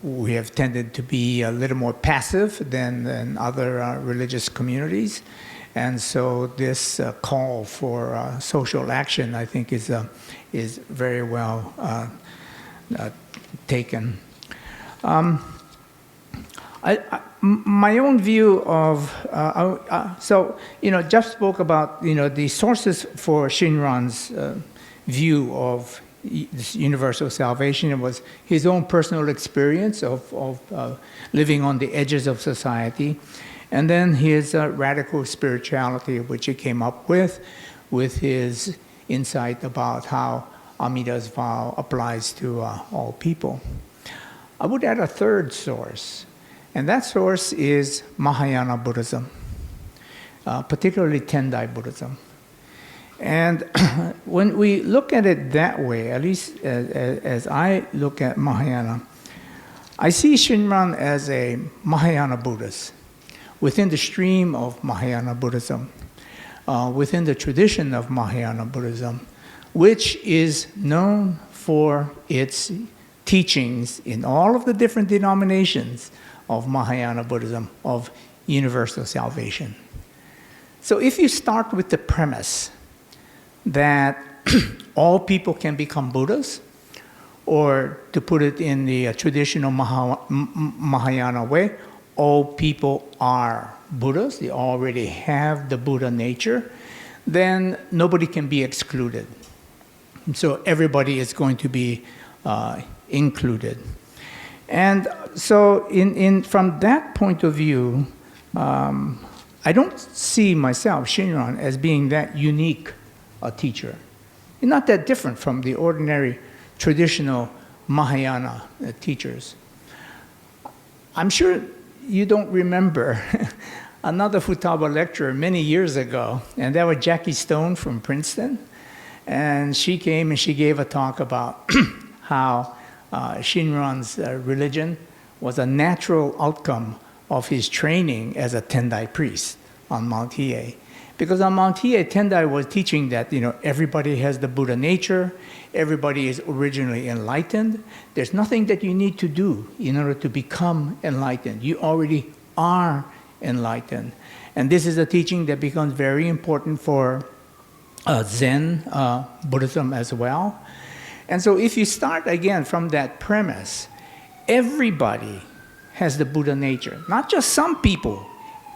C: we have tended to be a little more passive than other religious communities. And so this call for social action, I think, is very well taken. My own view of, Jeff spoke about, the sources for Shinran's view of this universal salvation. It was his own personal experience of living on the edges of society, and then his radical spirituality, which he came up with his insight about how Amida's vow applies to all people. I would add a third source, and that source is Mahayana Buddhism, particularly Tendai Buddhism. And when we look at it that way, at least as I look at Mahayana, I see Shinran as a Mahayana Buddhist within the stream of Mahayana Buddhism, within the tradition of Mahayana Buddhism, which is known for its teachings in all of the different denominations of Mahayana Buddhism of universal salvation. So if you start with the premise that all people can become Buddhas, or to put it in the traditional Mahayana way, all people are Buddhas, they already have the Buddha nature, then nobody can be excluded. So everybody is going to be included. And so from that point of view, I don't see myself, Shinran, as being that unique a teacher. You're not that different from the ordinary traditional Mahayana teachers. I'm sure you don't remember another Futaba lecturer many years ago, and that was Jackie Stone from Princeton. And she came and she gave a talk about how Shinran's religion was a natural outcome of his training as a Tendai priest on Mount Hiei. Because on Mount Hiei, Tendai was teaching that everybody has the Buddha nature, everybody is originally enlightened. There's nothing that you need to do in order to become enlightened. You already are enlightened. And this is a teaching that becomes very important for Zen Buddhism as well. And so if you start again from that premise, everybody has the Buddha nature, not just some people.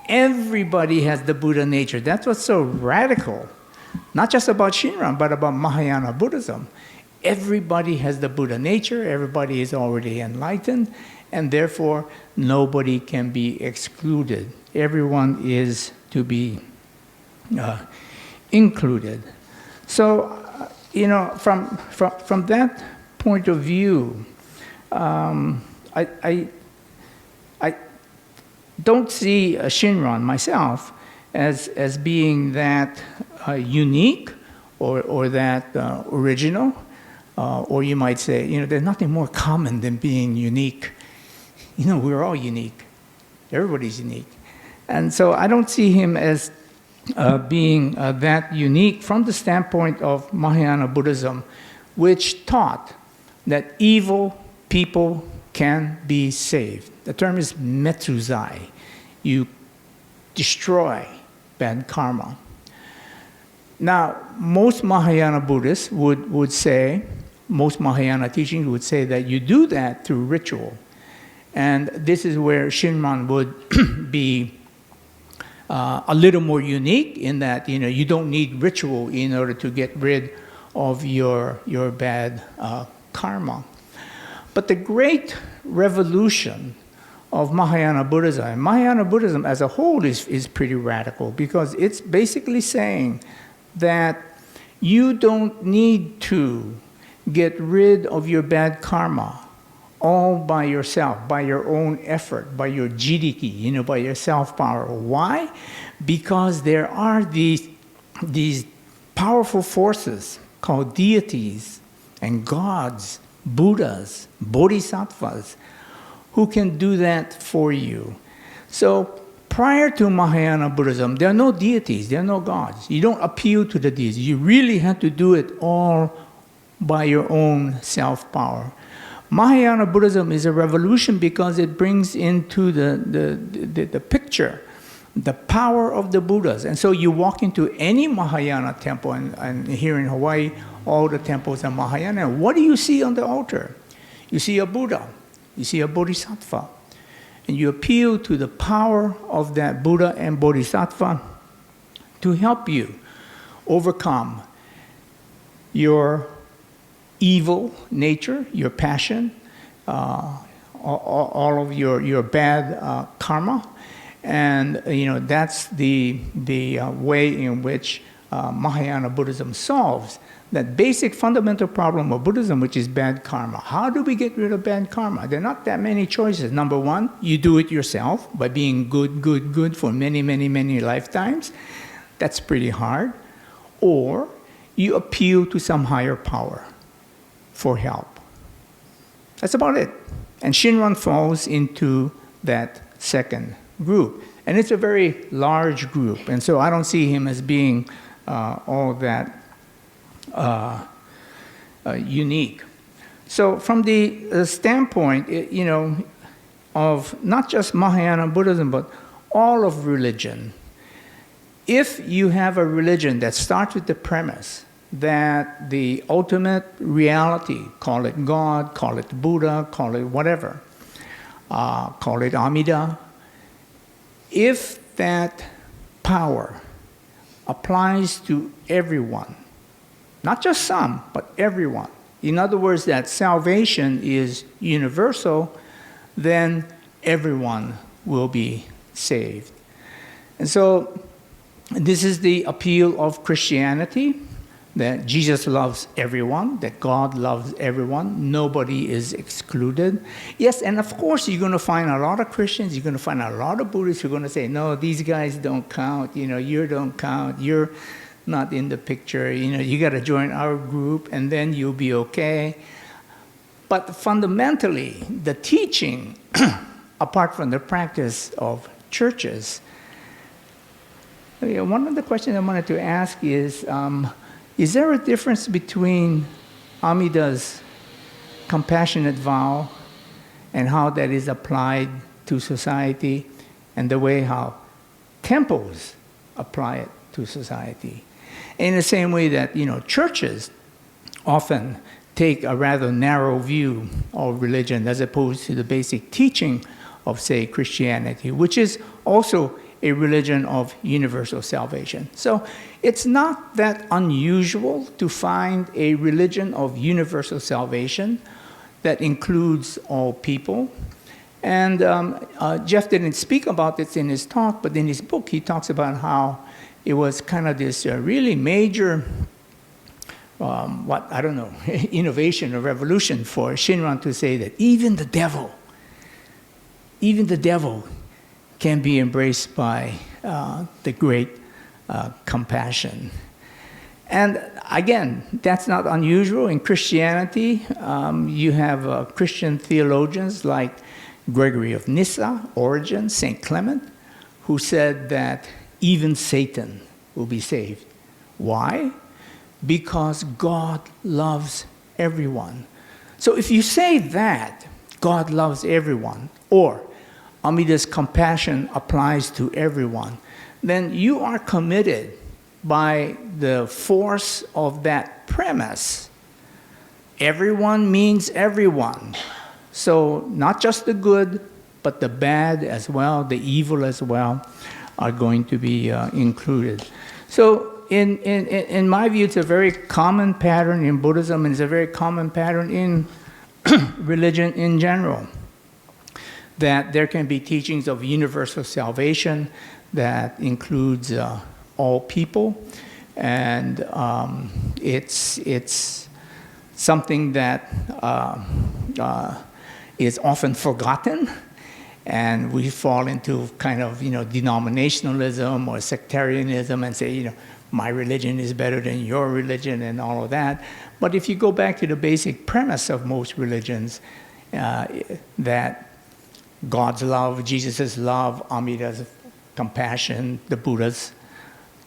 C: Everybody has the Buddha nature. That's what's so radical, not just about Shinran, but about Mahayana Buddhism. Everybody has the Buddha nature, everybody is already enlightened, and therefore nobody can be excluded. Everyone is to be included. So, from that point of view, I don't see Shinran myself as being that unique or that original, or you might say, there's nothing more common than being unique. We're all unique. Everybody's unique. And so I don't see him as being that unique from the standpoint of Mahayana Buddhism, which taught that evil people can be saved. The term is metsuzai. You destroy bad karma. Now, most Mahayana Buddhists would say, most Mahayana teachings would say that you do that through ritual. And this is where Shinran would be a little more unique in that, you don't need ritual in order to get rid of your bad karma. But the great revolution of Mahayana Buddhism. And Mahayana Buddhism as a whole is pretty radical because it's basically saying that you don't need to get rid of your bad karma all by yourself, by your own effort, by your jidiki, by your self-power. Why? Because there are these powerful forces called deities and gods, Buddhas, bodhisattvas, who can do that for you. So prior to Mahayana Buddhism, there are no deities, there are no gods. You don't appeal to the deities. You really have to do it all by your own self-power. Mahayana Buddhism is a revolution because it brings into the picture the power of the Buddhas. And so you walk into any Mahayana temple, and here in Hawaii, all the temples are Mahayana. What do you see on the altar? You see a Buddha, you see a Bodhisattva, and you appeal to the power of that Buddha and Bodhisattva to help you overcome your evil nature, your passion, all of your bad karma, and that's the way in which Mahayana Buddhism solves that basic fundamental problem of Buddhism, which is bad karma. How do we get rid of bad karma? There are not that many choices. Number one, you do it yourself by being good for many lifetimes. That's pretty hard. Or you appeal to some higher power for help. That's about it. And Shinran falls into that second group. And it's a very large group. And so I don't see him as being all that unique. So from the standpoint, of not just Mahayana Buddhism, but all of religion, if you have a religion that starts with the premise that the ultimate reality, call it God, call it Buddha, call it whatever, call it Amida, if that power applies to everyone, not just some, but everyone, in other words, that salvation is universal, then everyone will be saved. And so this is the appeal of Christianity, that Jesus loves everyone, that God loves everyone, nobody is excluded. Yes, and of course you're going to find a lot of Christians, you're going to find a lot of Buddhists who are going to say, no, these guys don't count, you don't count, you're not in the picture, you got to join our group and then you'll be okay. But fundamentally, the teaching, apart from the practice of churches, one of the questions I wanted to ask is there a difference between Amida's compassionate vow and how that is applied to society and the way how temples apply it to society? In the same way that, churches often take a rather narrow view of religion as opposed to the basic teaching of, say, Christianity, which is also a religion of universal salvation. So it's not that unusual to find a religion of universal salvation that includes all people. And Jeff didn't speak about this in his talk, but in his book he talks about how it was kind of this really major, innovation or revolution for Shinran to say that even the devil can be embraced by the great compassion. And again, that's not unusual. In Christianity, you have Christian theologians like Gregory of Nyssa, Origen, St. Clement, who said that even Satan will be saved. Why? Because God loves everyone. So if you say that God loves everyone, or Amida's compassion applies to everyone, then you are committed by the force of that premise. Everyone means everyone. So not just the good, but the bad as well, the evil as well, are going to be included. So in my view, it's a very common pattern in Buddhism, and it's a very common pattern in religion in general, that there can be teachings of universal salvation that includes all people, and it's something that is often forgotten, and we fall into kind of denominationalism or sectarianism and say my religion is better than your religion and all of that. But if you go back to the basic premise of most religions, that God's love, Jesus' love, Amida's compassion, the Buddha's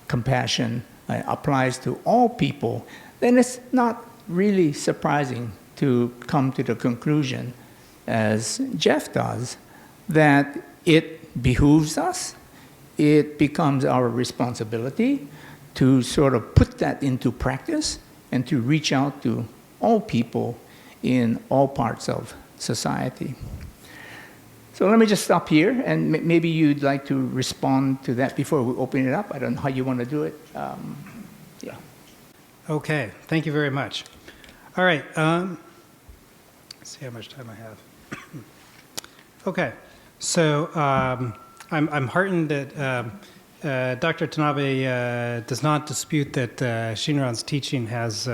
C: compassion applies to all people, then it's not really surprising to come to the conclusion, as Jeff does, that it behooves us, it becomes our responsibility to sort of put that into practice and to reach out to all people in all parts of society. So let me just stop here, and maybe you'd like to respond to that before we open it up. I don't know how you want to do it. Yeah.
B: Okay, thank you very much. All right, let's see how much time I have. Okay, so I'm heartened that Dr. Tanabe does not dispute that Shinran's teaching has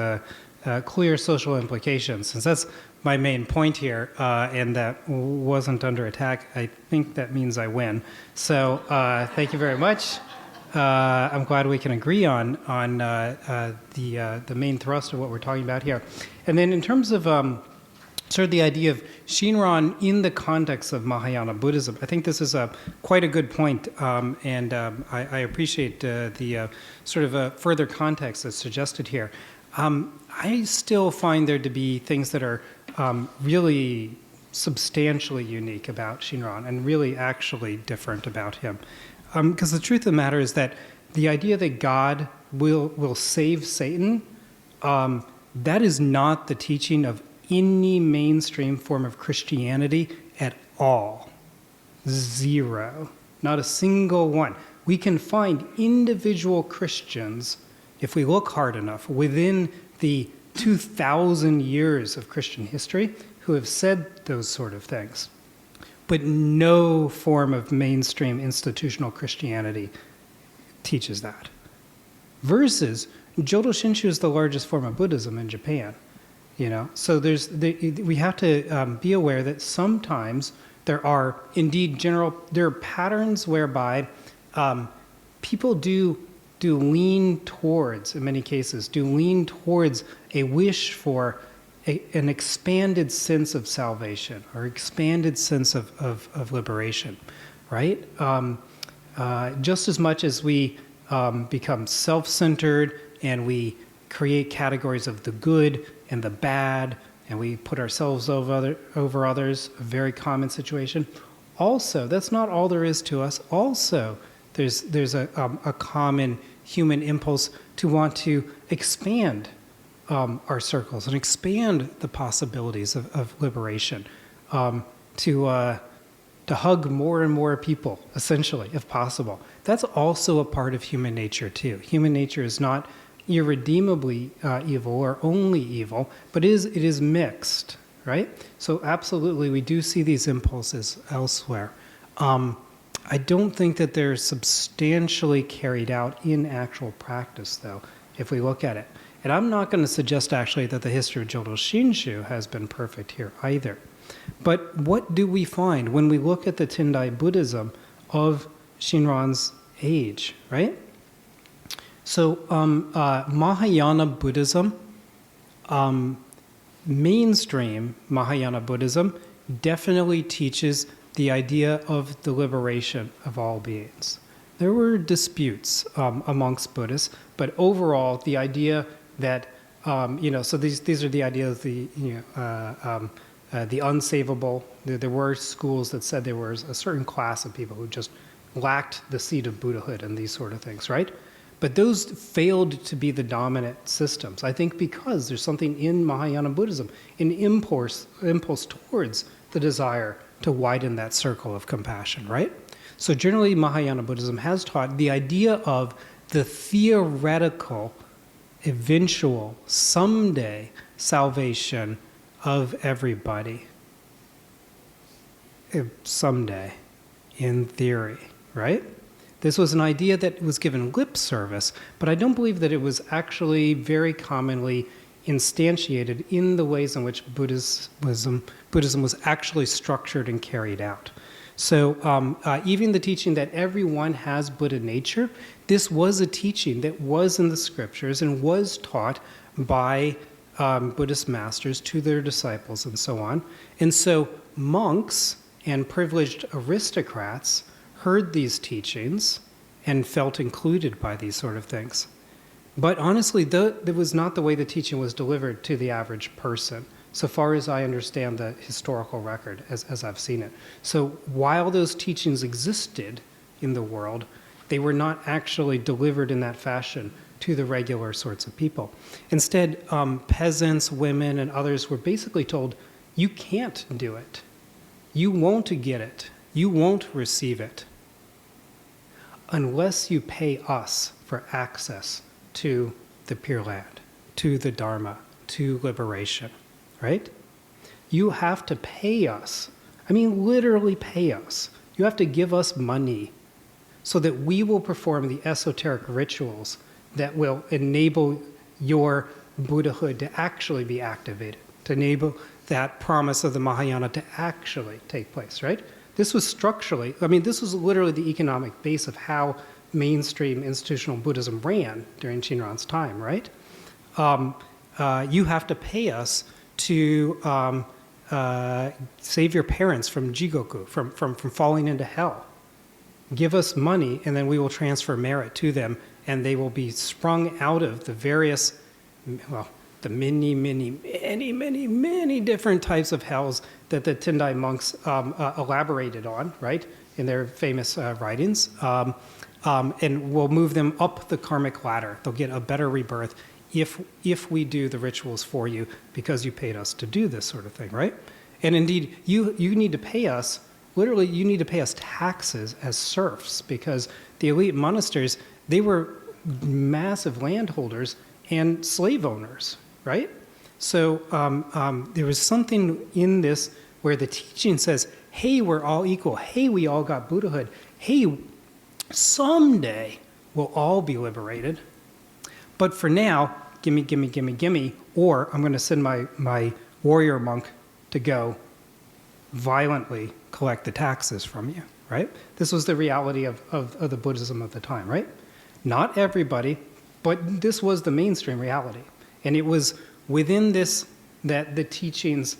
B: clear social implications. Since that's my main point here, and that wasn't under attack, I think that means I win. So thank you very much. I'm glad we can agree on the main thrust of what we're talking about here. And then in terms of sort of the idea of Shinran in the context of Mahayana Buddhism, I think this is quite a good point, and I appreciate the sort of further context that's suggested here. I still find there to be things that are really substantially unique about Shinran and really actually different about him. Because the truth of the matter is that the idea that God will save Satan, that is not the teaching of any mainstream form of Christianity at all. Zero. Not a single one. We can find individual Christians, if we look hard enough, within the 2,000 years of Christian history who have said those sort of things. But no form of mainstream institutional Christianity teaches that. Versus, Jodo Shinshu is the largest form of Buddhism in Japan. So we have to be aware that sometimes there are indeed there are patterns whereby people do lean towards, in many cases, a wish for an expanded sense of salvation or expanded sense of liberation, right? Just as much as we become self-centered and we create categories of the good and the bad, and we put ourselves over others, a very common situation. Also, that's not all there is to us. Also, there's a common human impulse to want to expand our circles and expand the possibilities of liberation, to hug more and more people, essentially, if possible. That's also a part of human nature, too. Human nature is not irredeemably evil or only evil, but it is mixed, right? So absolutely, we do see these impulses elsewhere. I don't think that they're substantially carried out in actual practice, though, if we look at it. And I'm not going to suggest, actually, that the history of Jodo Shinshu has been perfect here either. But what do we find when we look at the Tendai Buddhism of Shinran's age, right? So Mahayana Buddhism, mainstream Mahayana Buddhism, definitely teaches the idea of the liberation of all beings. There were disputes amongst Buddhists, but overall, the idea that so these are the ideas, the unsavable. There were schools that said there was a certain class of people who just lacked the seed of Buddhahood and these sort of things, right? But those failed to be the dominant systems, I think, because there's something in Mahayana Buddhism, an impulse towards the desire to widen that circle of compassion, right? So generally, Mahayana Buddhism has taught the idea of the theoretical, eventual, someday salvation of everybody. someday, in theory, right? This was an idea that was given lip service, but I don't believe that it was actually very commonly instantiated in the ways in which Buddhism was actually structured and carried out. So even the teaching that everyone has Buddha nature, this was a teaching that was in the scriptures and was taught by Buddhist masters to their disciples and so on. And so monks and privileged aristocrats heard these teachings and felt included by these sort of things. But honestly, that was not the way the teaching was delivered to the average person, so far as I understand the historical record as I've seen it. So while those teachings existed in the world, they were not actually delivered in that fashion to the regular sorts of people. Instead, peasants, women, and others were basically told, you can't do it. You won't get it. You won't receive it unless you pay us for access to the Pure Land, to the Dharma, to liberation, right? You have to pay us. I mean, literally pay us. You have to give us money so that we will perform the esoteric rituals that will enable your Buddhahood to actually be activated, to enable that promise of the Mahayana to actually take place, right? This was structurally, I mean, this was literally the economic base of how mainstream institutional Buddhism ran during Shinran's time, right? You have to pay us to save your parents from jigoku, from falling into hell. Give us money, and then we will transfer merit to them, and they will be sprung out of the various, well, the many different types of hells that the Tendai monks elaborated on, right, in their famous writings, and we'll move them up the karmic ladder. They'll get a better rebirth if we do the rituals for you because you paid us to do this sort of thing, right? And indeed, you need to pay us, literally, you need to pay us taxes as serfs because the elite monasteries, they were massive landholders and slave owners, right? So there was something in this where the teaching says, hey, we're all equal. Hey, we all got Buddhahood. Hey, someday we'll all be liberated. But for now, gimme, or I'm going to send my warrior monk to go violently collect the taxes from you, right? This was the reality of the Buddhism of the time, right? Not everybody, but this was the mainstream reality. And it was within this that the teachings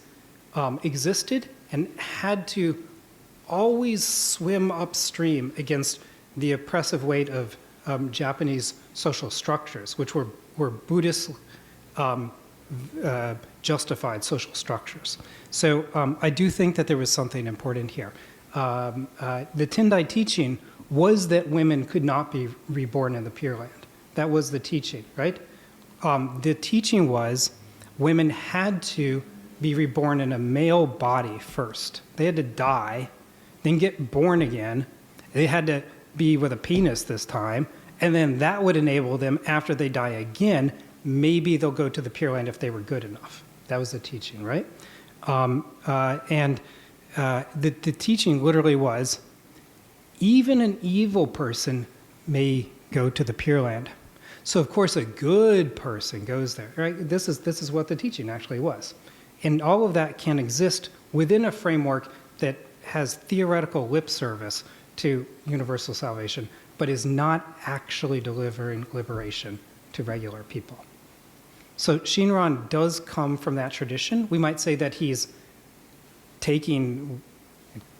B: existed and had to always swim upstream against the oppressive weight of Japanese social structures, which were Buddhist justified social structures. So I do think that there was something important here. The Tendai teaching was that women could not be reborn in the Pure Land. That was the teaching, right? The teaching was women had to be reborn in a male body first. They had to die, then get born again. They had to be with a penis this time, and then that would enable them, after they die again, maybe they'll go to the Pure Land if they were good enough. That was the teaching, right? The teaching literally was, even an evil person may go to the Pure Land. So of course a good person goes there, right? This is what the teaching actually was. And all of that can exist within a framework that has theoretical lip service to universal salvation, but is not actually delivering liberation to regular people. So Shinran does come from that tradition. We might say that he's taking,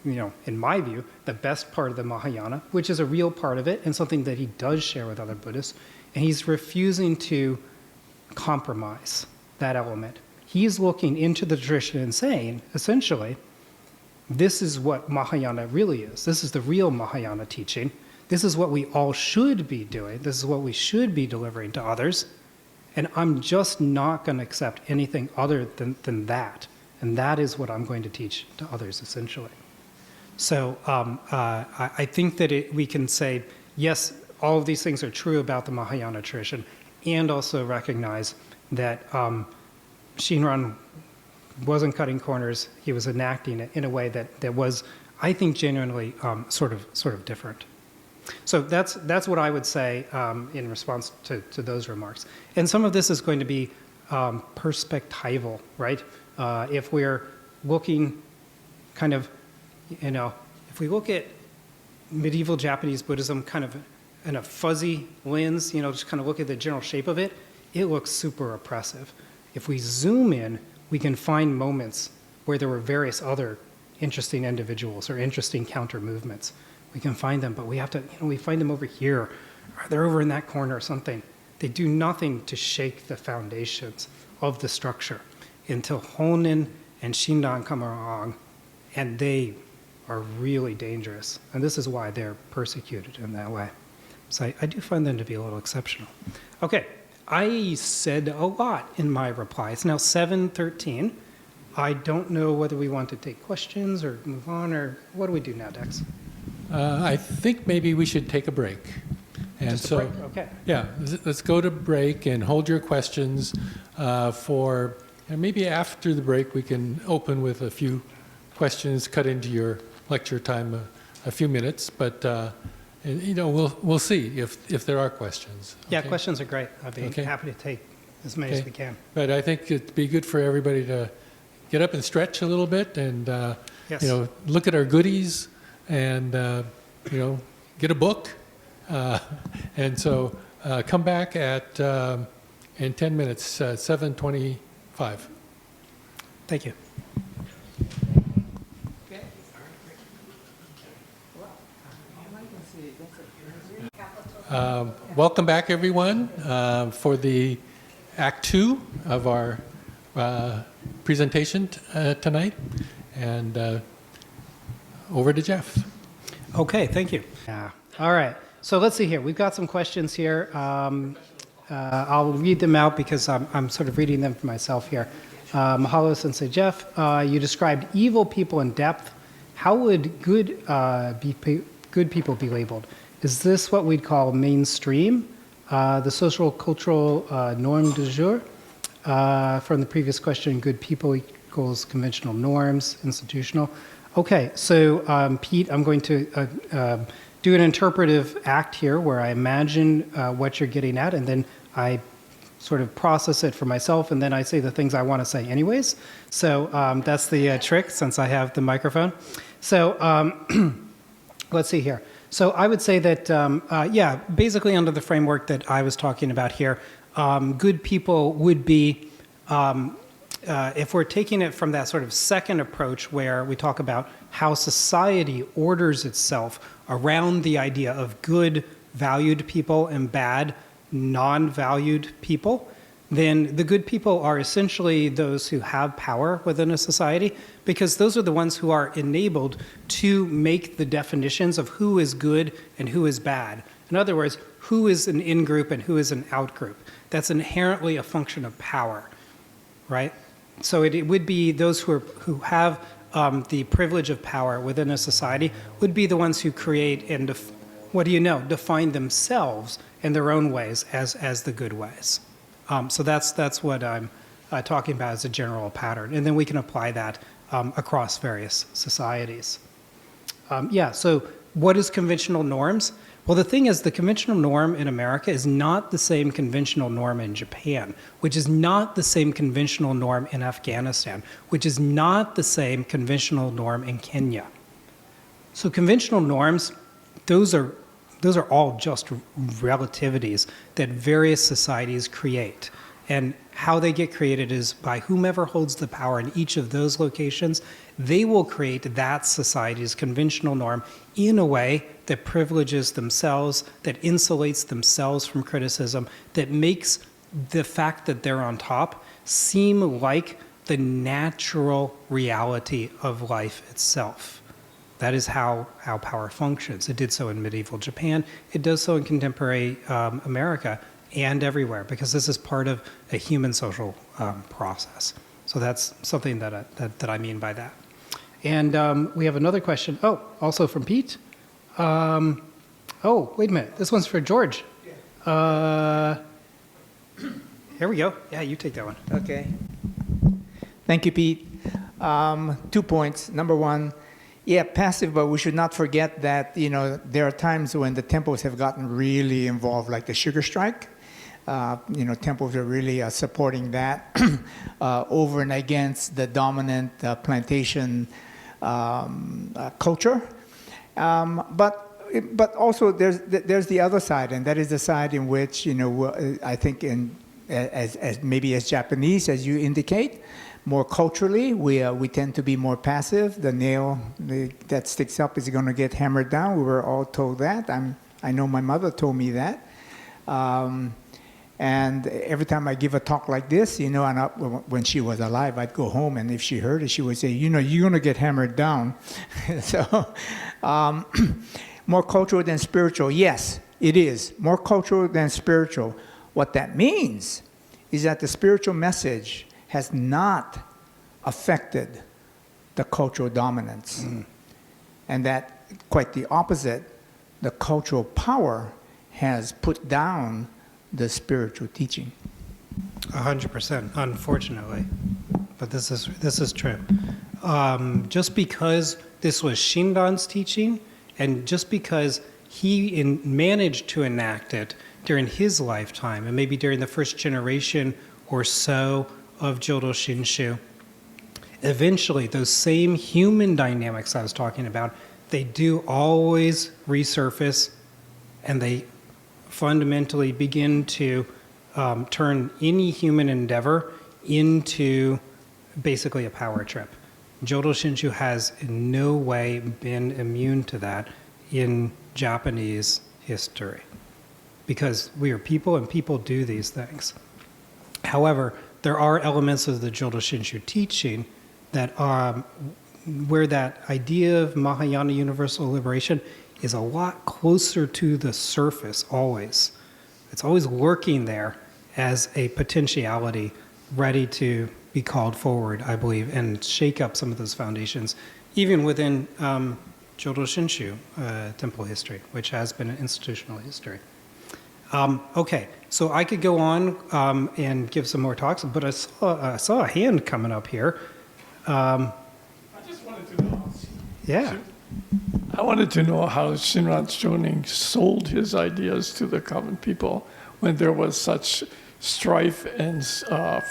B: in my view, the best part of the Mahayana, which is a real part of it and something that he does share with other Buddhists, and he's refusing to compromise that element. He's looking into the tradition and saying, essentially, this is what Mahayana really is. This is the real Mahayana teaching. This is what we all should be doing. This is what we should be delivering to others. And I'm just not going to accept anything other than that. And that is what I'm going to teach to others, essentially. So I think that we can say, yes, all of these things are true about the Mahayana tradition, and also recognize that Shinran wasn't cutting corners. He was enacting it in a way that was I think, genuinely sort of different. So that's what I would say in response to those remarks. And some of this is going to be perspectival, right? If we're looking kind of, if we look at medieval Japanese Buddhism kind of in a fuzzy lens, just kind of look at the general shape of it, it looks super oppressive. If we zoom in, we can find moments where there were various other interesting individuals or interesting counter movements. We can find them, but we have to, we find them over here, or they're over in that corner or something. They do nothing to shake the foundations of the structure until Honin and Shinran come along, and they are really dangerous. And this is why they're persecuted in that way. So I do find them to be a little exceptional. Okay, I said a lot in my reply. It's now 7:13. I don't know whether we want to take questions or move on, or what do we do now, Dex?
A: I think maybe we should take a break. And
B: Just a
A: so,
B: break? Okay.
A: yeah, let's go to break and hold your questions and maybe after the break we can open with a few questions, cut into your lecture time a few minutes, but we'll see if there are questions.
B: Yeah,
A: okay?
B: questions are great. I'd be
A: Okay.
B: happy to take as many as we can.
A: But I think it'd be good for everybody to get up and stretch a little bit and
B: Yes.
A: look at our goodies and get a book. And so come back at in 10 minutes, 7:25.
B: Thank you.
A: Welcome back, everyone, for the Act 2 of our presentation tonight. And over to Jeff.
B: Okay, thank you. Yeah. All right. So let's see here. We've got some questions here. I'll read them out because I'm sort of reading them for myself here. Mahalo, Sensei Jeff. You described evil people in depth. How would good people be labeled? Is this what we'd call mainstream? The social cultural norm du jour? From the previous question, good people equals conventional norms, institutional. Okay, so Pete, I'm going to do an interpretive act here where I imagine what you're getting at, and then I sort of process it for myself, and then I say the things I want to say anyways. So that's the trick, since I have the microphone. So let's see here. So I would say that, yeah, basically under the framework that I was talking about here, good people would be, if we're taking it from that sort of second approach where we talk about how society orders itself around the idea of good, valued people and bad, non-valued people, then the good people are essentially those who have power within a society, because those are the ones who are enabled to make the definitions of who is good and who is bad. In other words, who is an in-group and who is an out-group. That's inherently a function of power, right? So it would be those who have the privilege of power within a society would be the ones who create and, define themselves in their own ways as the good ways. So that's what I'm talking about as a general pattern. And then we can apply that across various societies. Yeah, so what is conventional norms? Well, the thing is, the conventional norm in America is not the same conventional norm in Japan, which is not the same conventional norm in Afghanistan, which is not the same conventional norm in Kenya. So conventional norms, those are all just relativities that various societies create. And how they get created is by whomever holds the power in each of those locations, they will create that society's conventional norm in a way that privileges themselves, that insulates themselves from criticism, that makes the fact that they're on top seem like the natural reality of life itself. That is how power functions. It did so in medieval Japan. It does so in contemporary America and everywhere, because this is part of a human social process. So that's something that I mean by that. And we have another question. Oh, also from Pete. Oh, wait a minute. This one's for George. Here we go. Yeah, you take that one.
C: Okay. Thank you, Pete. 2 points. Number one, Yeah, passive, but we should not forget that, there are times when the temples have gotten really involved, like the sugar strike. Temples are really supporting that over and against the dominant plantation culture. But also there's the other side, and that is the side in which, I think as Japanese, as you indicate, more culturally, we tend to be more passive. The nail that sticks up is going to get hammered down. We were all told that. I know my mother told me that. And every time I give a talk like this, when she was alive, I'd go home, and if she heard it, she would say, you're going to get hammered down. So, more cultural than spiritual. Yes, it is. More cultural than spiritual. What that means is that the spiritual message has not affected the cultural dominance. And that, quite the opposite, the cultural power has put down the spiritual teaching.
B: 100%, unfortunately. But this is true. Just because this was Shinran's teaching, and just because he managed to enact it during his lifetime, and maybe during the first generation or so of Jodo Shinshu, eventually those same human dynamics I was talking about, they do always resurface, and they fundamentally begin to turn any human endeavor into basically a power trip. Jodo Shinshu has in no way been immune to that in Japanese history, because we are people and people do these things. However, there are elements of the Jodo Shinshu teaching that where that idea of Mahayana universal liberation is a lot closer to the surface always. It's always lurking there as a potentiality ready to be called forward, I believe, and shake up some of those foundations, even within Jodo Shinshu temple history, which has been an institutional history. Okay, so I could go on and give some more talks, but I saw a hand coming up here.
D: I just wanted to know.
B: Yeah.
D: I wanted to know how Shinran Shonin sold his ideas to the common people when there was such strife and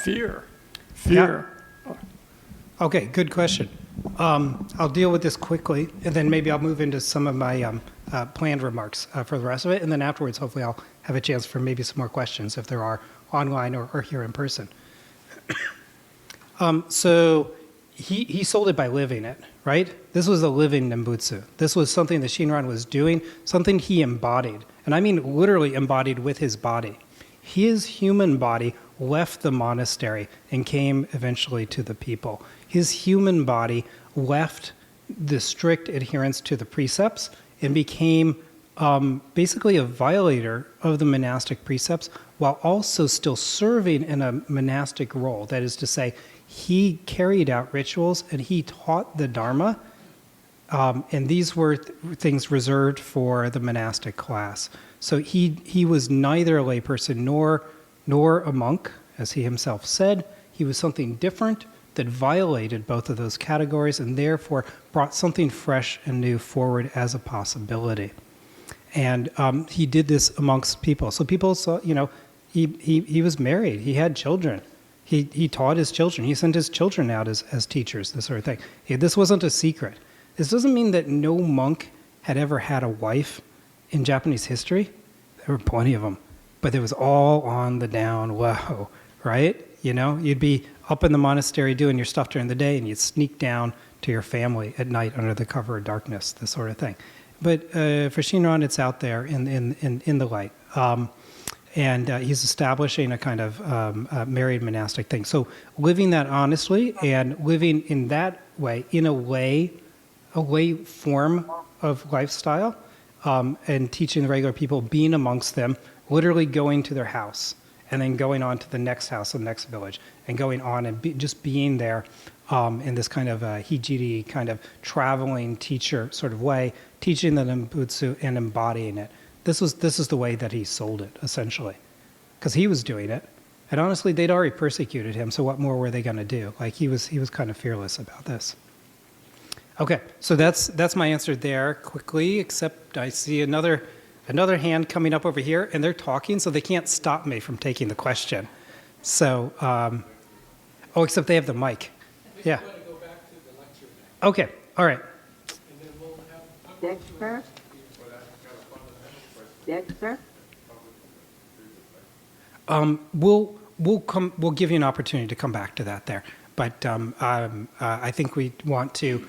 D: fear. Fear.
B: Yeah. Okay, good question. I'll deal with this quickly, and then maybe I'll move into some of my planned remarks for the rest of it, and then afterwards, hopefully, I'll have a chance for maybe some more questions if there are online or here in person. So he sold it by living it, right? This was a living Nembutsu. This was something that Shinran was doing, something he embodied. And I mean literally embodied with his body. His human body left the monastery and came eventually to the people. His human body left the strict adherence to the precepts and became basically a violator of the monastic precepts while also still serving in a monastic role. That is to say, he carried out rituals and he taught the Dharma, and these were things reserved for the monastic class. So he was neither a layperson nor a monk, as he himself said. He was something different that violated both of those categories and therefore brought something fresh and new forward as a possibility. And he did this amongst people. So people saw, he was married, he had children. He taught his children. He sent his children out as teachers, this sort of thing. This wasn't a secret. This doesn't mean that no monk had ever had a wife in Japanese history. There were plenty of them. But it was all on the down low, right? You'd be up in the monastery doing your stuff during the day, and you'd sneak down to your family at night under the cover of darkness, this sort of thing. But for Shinran, it's out there in the light. And he's establishing a kind of married monastic thing. So living that honestly and living in that way, in a way form of lifestyle, and teaching the regular people, being amongst them, literally going to their house, and then going on to the next house, the next village, and going on and just being there in this kind of hijiri, kind of traveling teacher sort of way, teaching the Nembutsu and embodying it. This is the way that he sold it, essentially, because he was doing it. And honestly, they'd already persecuted him, so what more were they going to do? Like, he was kind of fearless about this. Okay, so that's my answer there quickly, except I see another hand coming up over here, and they're talking, so they can't stop me from taking the question. So, oh, except they have the mic. Yeah. Okay, all right.
E: Dexter? Dexter?
B: We'll give you an opportunity to come back to that there, but I think we want to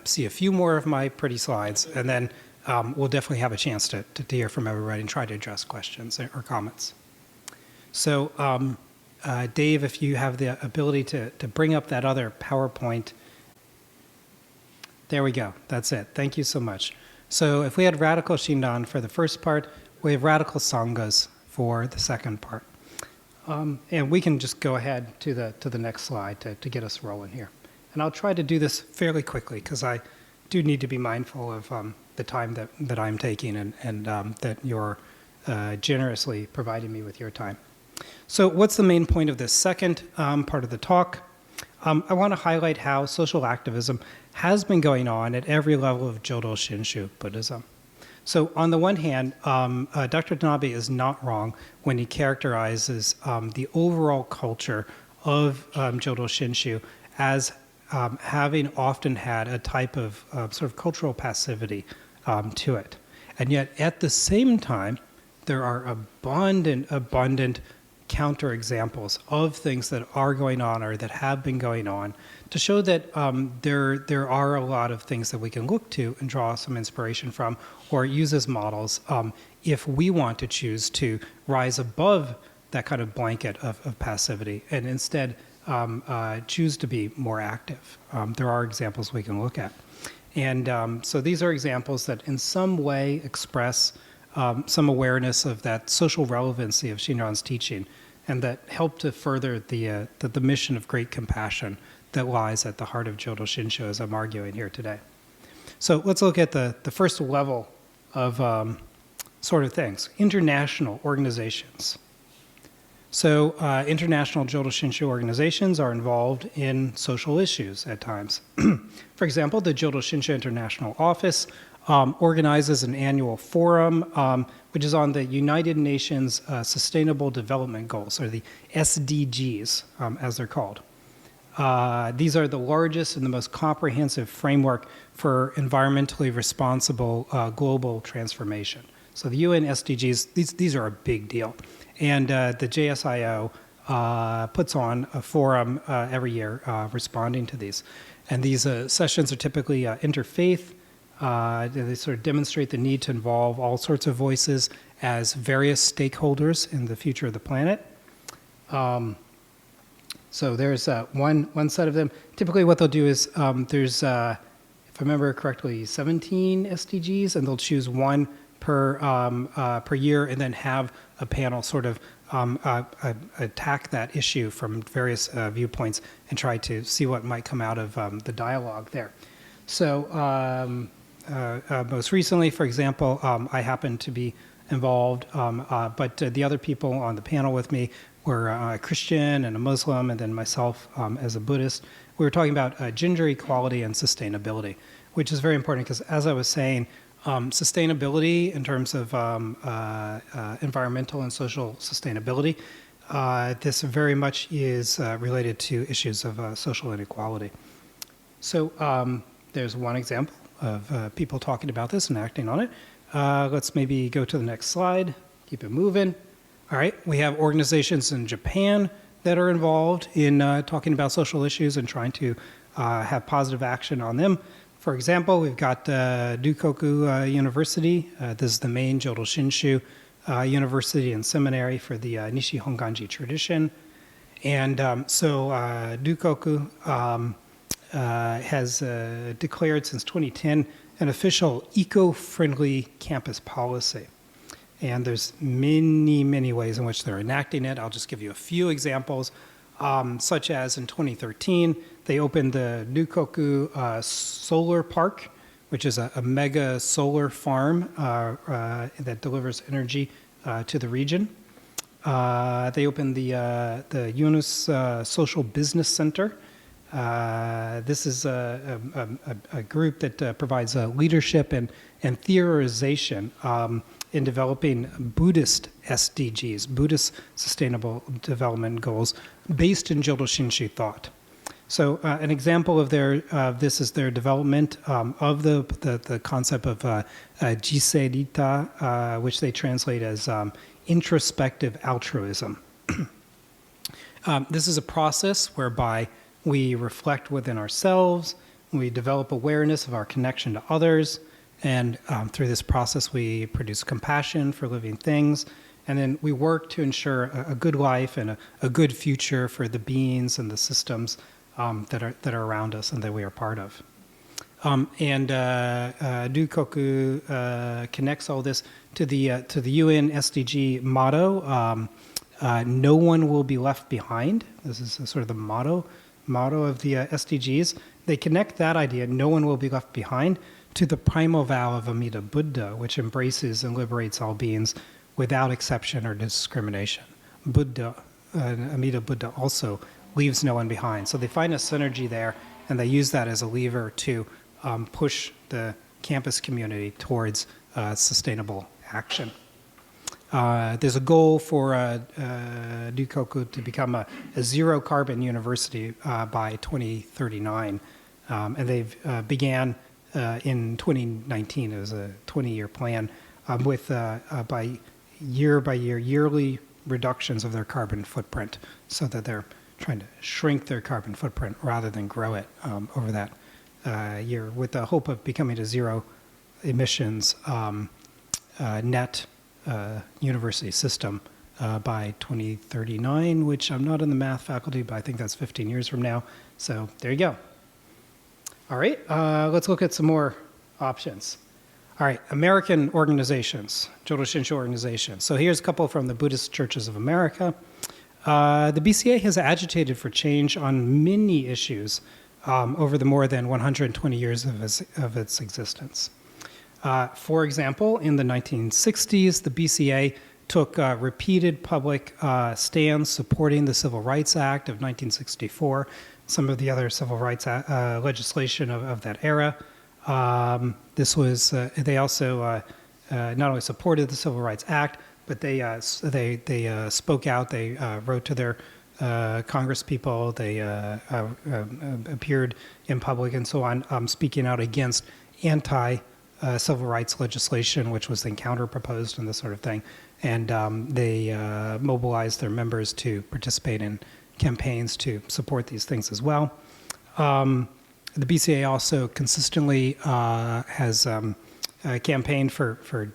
B: see a few more of my pretty slides, and then we'll definitely have a chance to hear from everybody and try to address questions or comments. So, Dave, if you have the ability to bring up that other PowerPoint. There we go. That's it. Thank you so much. So if we had radical Shinran for the first part, we have radical Sanghas for the second part. And we can just go ahead to the next slide to get us rolling here. And I'll try to do this fairly quickly because I do need to be mindful of the time that I'm taking and that you're generously providing me with your time. So what's the main point of this second part of the talk? I want to highlight how social activism has been going on at every level of Jodo Shinshu Buddhism. So on the one hand, Dr. Tanabe is not wrong when he characterizes the overall culture of Jodo Shinshu as having often had a type of sort of cultural passivity to it. And yet at the same time, there are abundant counterexamples of things that are going on or that have been going on to show that there are a lot of things that we can look to and draw some inspiration from or use as models if we want to choose to rise above that kind of blanket of passivity and instead choose to be more active. There are examples we can look at. And so these are examples that in some way express some awareness of that social relevancy of Shinran's teaching and that help to further the mission of great compassion that lies at the heart of Jodo Shinshu, as I'm arguing here today. So let's look at the first level of sort of things, international organizations. So international Jodo Shinshu organizations are involved in social issues at times. For example, the Jodo Shinshu International Office organizes an annual forum, which is on the United Nations Sustainable Development Goals, or the SDGs, as they're called. These are the largest and the most comprehensive framework for environmentally responsible global transformation. So the UN SDGs, these are a big deal. And the JSIO puts on a forum every year responding to these. And these sessions are typically interfaith. They sort of demonstrate the need to involve all sorts of voices as various stakeholders in the future of the planet. So there's one set of them. Typically what they'll do is there's, if I remember correctly, 17 SDGs, and they'll choose one per year and then have a panel sort of attack that issue from various viewpoints and try to see what might come out of the dialogue there. So most recently, for example, I happened to be involved, but the other people on the panel with me were a Christian and a Muslim, and then myself as a Buddhist. We were talking about gender equality and sustainability, which is very important because, as I was saying, sustainability in terms of environmental and social sustainability, this very much is related to issues of social inequality. So there's one example of people talking about this and acting on it. Let's maybe go to the next slide, keep it moving. All right, we have organizations in Japan that are involved in talking about social issues and trying to have positive action on them. For example, we've got Dukoku University. This is the main Jodo Shinshu university and seminary for the Nishi Honganji tradition. And so Dukoku has declared since 2010 an official eco-friendly campus policy. And there's many, many ways in which they're enacting it. I'll just give you a few examples, such as in 2013, they opened the Dukoku Solar Park, which is a mega solar farm that delivers energy to the region. They opened the Yunus Social Business Center, This is a group that provides leadership and theorization in developing Buddhist SDGs, Buddhist Sustainable Development Goals, based in Jodo Shinshu thought. So an example of this is their development of the concept of jiserita, which they translate as introspective altruism. This is a process whereby we reflect within ourselves, we develop awareness of our connection to others, and through this process we produce compassion for living things, and then we work to ensure a good life and a good future for the beings and the systems that are around us and that we are part of. Dukoku connects all this to the UN SDG motto, no one will be left behind. This is sort of the motto of the SDGs. They connect that idea, no one will be left behind, to the primal vow of Amida Buddha, which embraces and liberates all beings without exception or discrimination. Amida Buddha also leaves no one behind. So they find a synergy there, and they use that as a lever to push the campus community towards sustainable action. There's a goal for Dukoku to become a zero carbon university by 2039, and they've began in 2019. It was a 20-year plan with by year yearly reductions of their carbon footprint, so that they're trying to shrink their carbon footprint rather than grow it over that year, with the hope of becoming a zero emissions net university system by 2039, which I'm not in the math faculty, but I think that's 15 years from now. So there you go. All right, let's look at some more options. All right, American organizations, Jodo Shinshu organizations. So here's a couple from the Buddhist Churches of America. The BCA has agitated for change on many issues over the more than 120 years of its existence. For example, in the 1960s, the BCA took repeated public stands supporting the Civil Rights Act of 1964, some of the other civil rights legislation of that era. This was, they also not only supported the Civil Rights Act, but they spoke out. They wrote to their Congress people. They appeared in public and so on, speaking out against anti-civil rights legislation, which was then counter-proposed and this sort of thing. And they mobilized their members to participate in campaigns to support these things as well. The BCA also consistently has campaigned for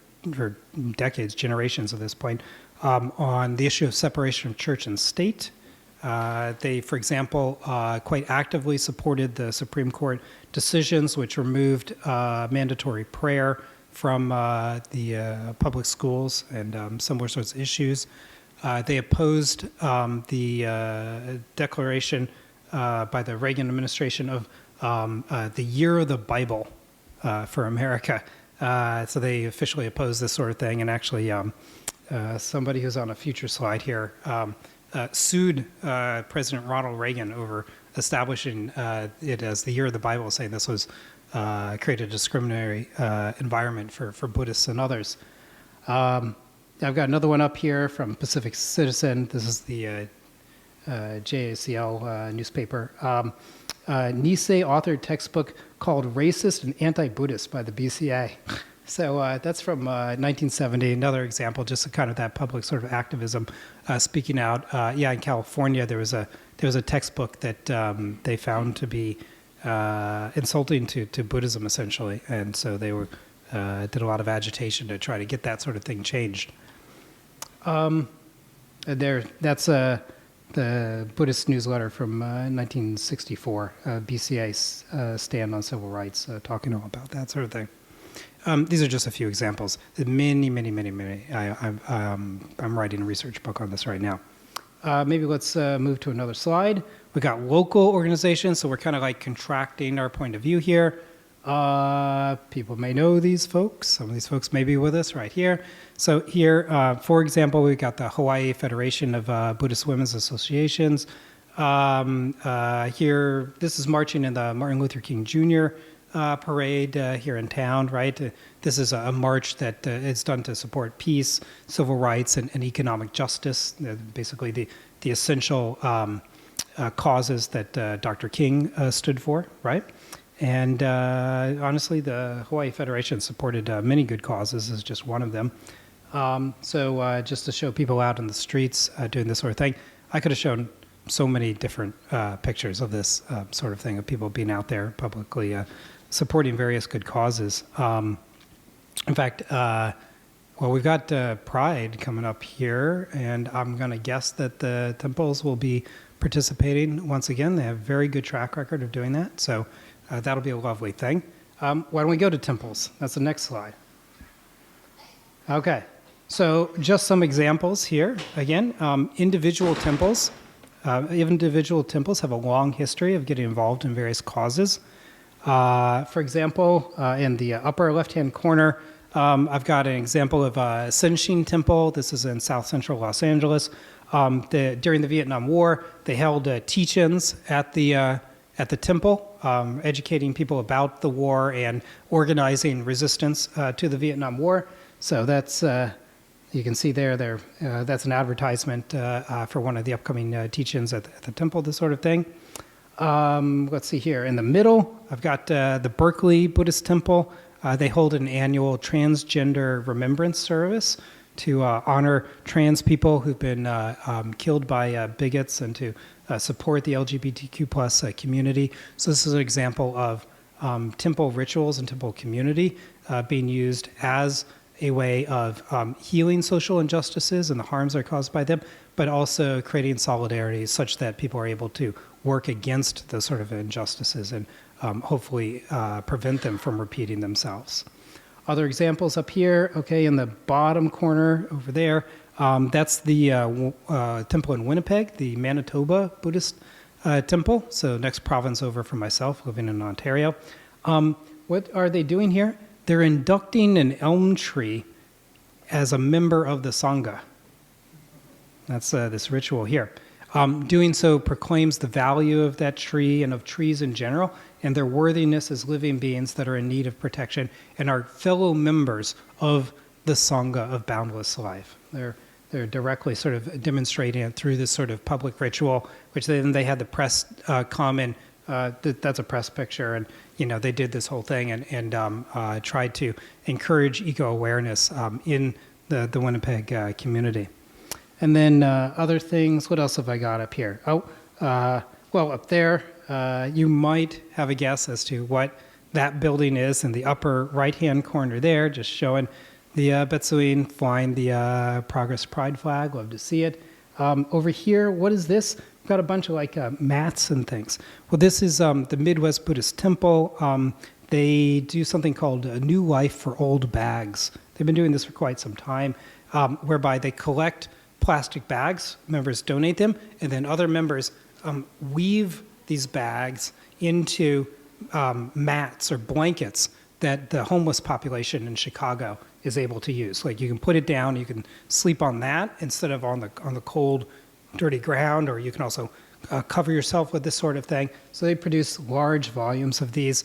B: decades, generations at this point, on the issue of separation of church and state. They, for example, quite actively supported the Supreme Court decisions which removed mandatory prayer from the public schools and similar sorts of issues. They opposed the declaration by the Reagan administration of the Year of the Bible for America. So they officially opposed this sort of thing, and actually somebody who's on a future slide here sued President Ronald Reagan over establishing it as the Year of the Bible, saying this was created a discriminatory environment for Buddhists and others. I've got another one up here from Pacific Citizen. This is the JACL newspaper. Nisei authored textbook called Racist and Anti-Buddhist by the BCA. So that's from 1970, another example, just kind of that public sort of activism, speaking out. Yeah, in California, there was a textbook that they found to be insulting to Buddhism, essentially, and so they were did a lot of agitation to try to get that sort of thing changed. That's the Buddhist newsletter from 1964, BCA's stand on civil rights, talking about that sort of thing. These are just a few examples. Many. I'm writing a research book on this right now. Maybe let's move to another slide. We got local organizations, so we're kind of like contracting our point of view here. People may know these folks. Some of these folks may be with us right here. So here, for example, we've got the Hawaii Federation of Buddhist Women's Associations. Here, this is marching in the Martin Luther King Jr. Parade here in town, right? This is a march that is done to support peace, civil rights, and economic justice, basically the essential causes that Dr. King stood for, right? And honestly, the Hawaii Federation supported many good causes as just one of them. So just to show people out in the streets doing this sort of thing, I could have shown so many different pictures of this sort of thing, of people being out there publicly supporting various good causes. In fact, well, we've got Pride coming up here, and I'm going to guess that the temples will be participating once again. They have a very good track record of doing that, so that'll be a lovely thing. Why don't we go to temples? That's the next slide. Okay, so just some examples here. Again, individual temples. Individual temples have a long history of getting involved in various causes. For example, in the upper left-hand corner, I've got an example of Senshin Temple. This is in south central Los Angeles. During the Vietnam War, they held teach-ins at the temple, educating people about the war and organizing resistance to the Vietnam War. So that's you can see there. That's an advertisement for one of the upcoming teach-ins at the temple. This sort of thing. Let's see here. In the middle, I've got the Berkeley Buddhist Temple. They hold an annual transgender remembrance service to honor trans people who've been killed by bigots and to support the LGBTQ plus community. So this is an example of temple rituals and temple community being used as a way of healing social injustices and the harms that are caused by them, but also creating solidarity such that people are able to work against those sort of injustices and hopefully prevent them from repeating themselves. Other examples up here, okay, in the bottom corner over there, that's the temple in Winnipeg, the Manitoba Buddhist temple. So next province over for myself, living in Ontario. What are they doing here? They're inducting an elm tree as a member of the Sangha. That's this ritual here. Doing so proclaims the value of that tree and of trees in general and their worthiness as living beings that are in need of protection and are fellow members of the Sangha of boundless life. They're directly sort of demonstrating it through this sort of public ritual, which then they had the press come in. That's a press picture, and they did this whole thing and tried to encourage eco-awareness in the Winnipeg community. And then other things, what else have I got up here? Well, up there, you might have a guess as to what that building is in the upper right-hand corner there, just showing the Betsuin flying the Progress Pride flag. Love to see it. Over here, what is this? We've got a bunch of mats and things. Well, this is the Midwest Buddhist Temple. They do something called a New Life for Old Bags. They've been doing this for quite some time, whereby they collect plastic bags, members donate them, and then other members weave these bags into mats or blankets that the homeless population in Chicago is able to use. Like you can put it down, you can sleep on that instead of on the cold, dirty ground, or you can also cover yourself with this sort of thing. So they produce large volumes of these.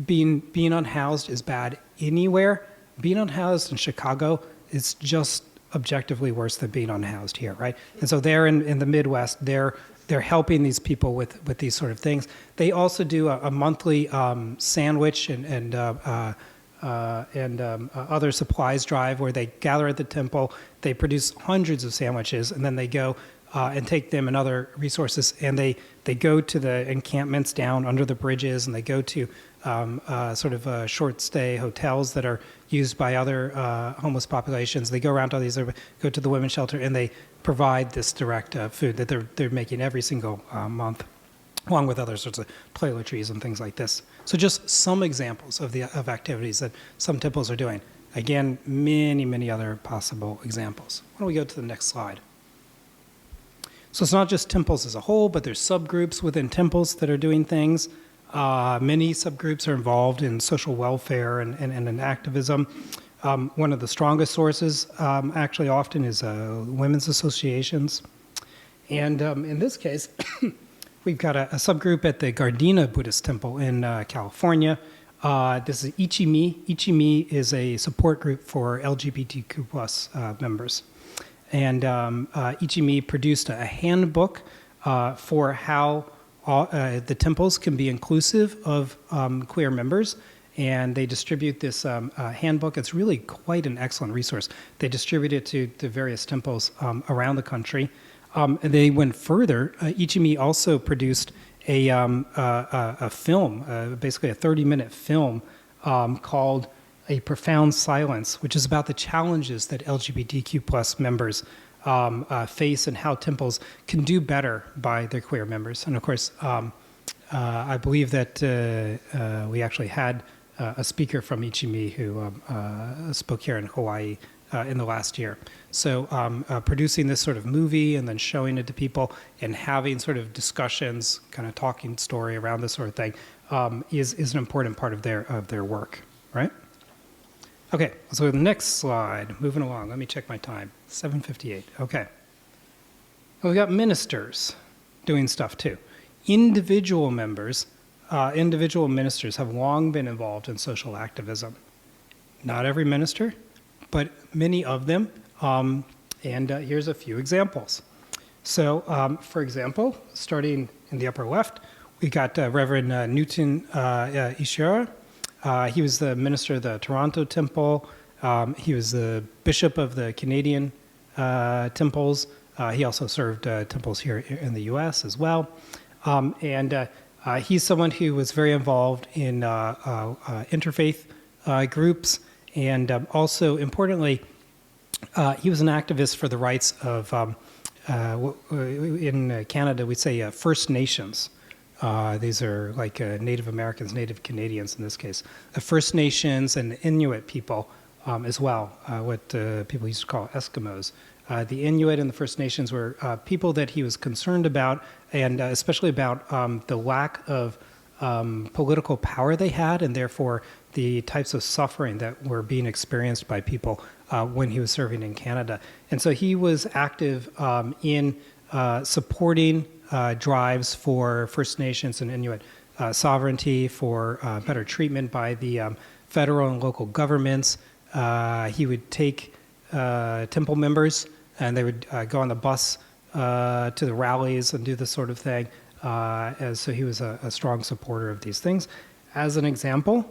B: Being unhoused is bad anywhere. Being unhoused in Chicago is just objectively worse than being unhoused here, right? And so they're in the Midwest, they're helping these people with these sort of things. They also do a monthly sandwich and other supplies drive where they gather at the temple, they produce hundreds of sandwiches, and then they go and take them and other resources, and they go to the encampments down under the bridges, and they go to sort of short stay hotels that are used by other homeless populations. They go around to all these, go to the women's shelter, and they provide this direct food that they're making every single month, along with other sorts of toiletries and things like this. So just some examples of activities that some temples are doing. Again, many other possible examples. Why don't we go to the next slide? So it's not just temples as a whole, but there's subgroups within temples that are doing things. Many subgroups are involved in social welfare and in activism. One of the strongest sources actually often is women's associations. And in this case, we've got a subgroup at the Gardena Buddhist Temple in California. This is Ichimi. Ichimi is a support group for LGBTQ plus members. And Ichimi produced a handbook for how the temples can be inclusive of queer members. And they distribute this handbook. It's really quite an excellent resource. They distribute it to the various temples around the country. And they went further. Ichimi also produced a film, basically a 30-minute film called A Profound Silence, which is about the challenges that LGBTQ plus members face and how temples can do better by their queer members. And of course, I believe that we actually had a speaker from Ichimi who spoke here in Hawaii in the last year. So producing this sort of movie and then showing it to people and having sort of discussions, kind of talking story around this sort of thing is an important part of their work, right? Okay, so the next slide, moving along. Let me check my time, 7:58, okay. Well, we've got ministers doing stuff too. Individual members, individual ministers have long been involved in social activism. Not every minister, but many of them, and here's a few examples. So, for example, starting in the upper left, we got Reverend Newton Ishira. He was the minister of the Toronto Temple. He was the bishop of the Canadian temples. He also served temples here in the U.S. as well. And he's someone who was very involved in interfaith groups. And also, importantly, he was an activist for the rights of, in Canada, we'd say First Nations. These are like Native Americans, Native Canadians in this case. The First Nations and Inuit people as well, what people used to call Eskimos. The Inuit and the First Nations were people that he was concerned about, and especially about the lack of political power they had, and therefore the types of suffering that were being experienced by people when he was serving in Canada. And so he was active in supporting drives for First Nations and Inuit sovereignty, for better treatment by the federal and local governments. He would take temple members and they would go on the bus to the rallies and do this sort of thing. So he was a strong supporter of these things. As an example,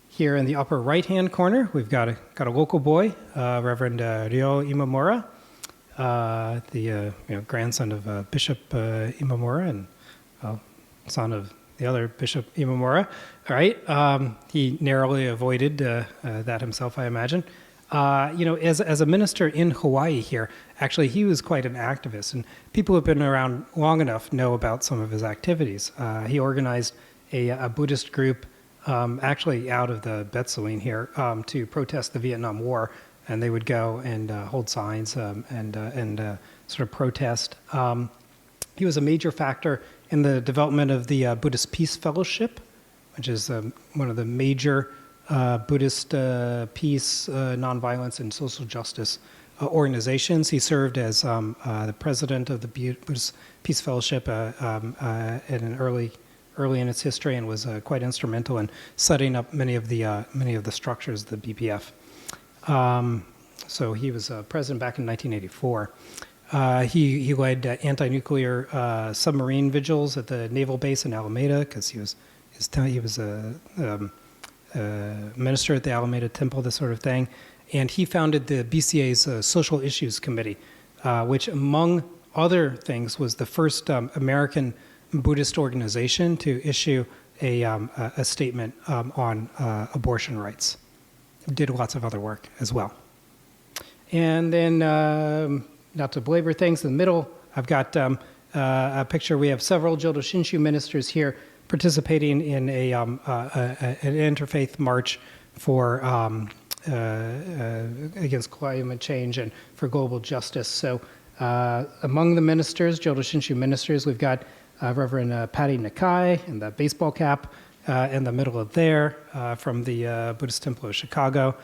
B: here in the upper right-hand corner, we've got a local boy, Reverend Ryo Imamura, the grandson of Bishop Imamura and son of the other Bishop Imamura. All right, he narrowly avoided that himself, I imagine. As a minister in Hawaii here, actually he was quite an activist, and people who have been around long enough know about some of his activities. He organized a Buddhist group actually out of the Betsuin here to protest the Vietnam War, and they would go and hold signs and sort of protest. He was a major factor in the development of the Buddhist Peace Fellowship, which is one of the major Buddhist peace, nonviolence, and social justice organizations. He served as the president of the Buddhist Peace Fellowship early in its history, and was quite instrumental in setting up many of the structures of the BPF. So he was president back in 1984. He led anti-nuclear submarine vigils at the naval base in Alameda because he was a minister at the Alameda Temple, this sort of thing. And he founded the BCA's Social Issues Committee, which, among other things, was the first American Buddhist organization to issue a statement on abortion rights. Did lots of other work as well. And then, not to belabor things, in the middle, I've got a picture. We have several Jodo Shinshu ministers here participating in an interfaith march for against climate change and for global justice. So among the ministers, Jodo Shinshu ministers, we've got Reverend Patty Nakai in the baseball cap in the middle of there from the Buddhist Temple of Chicago.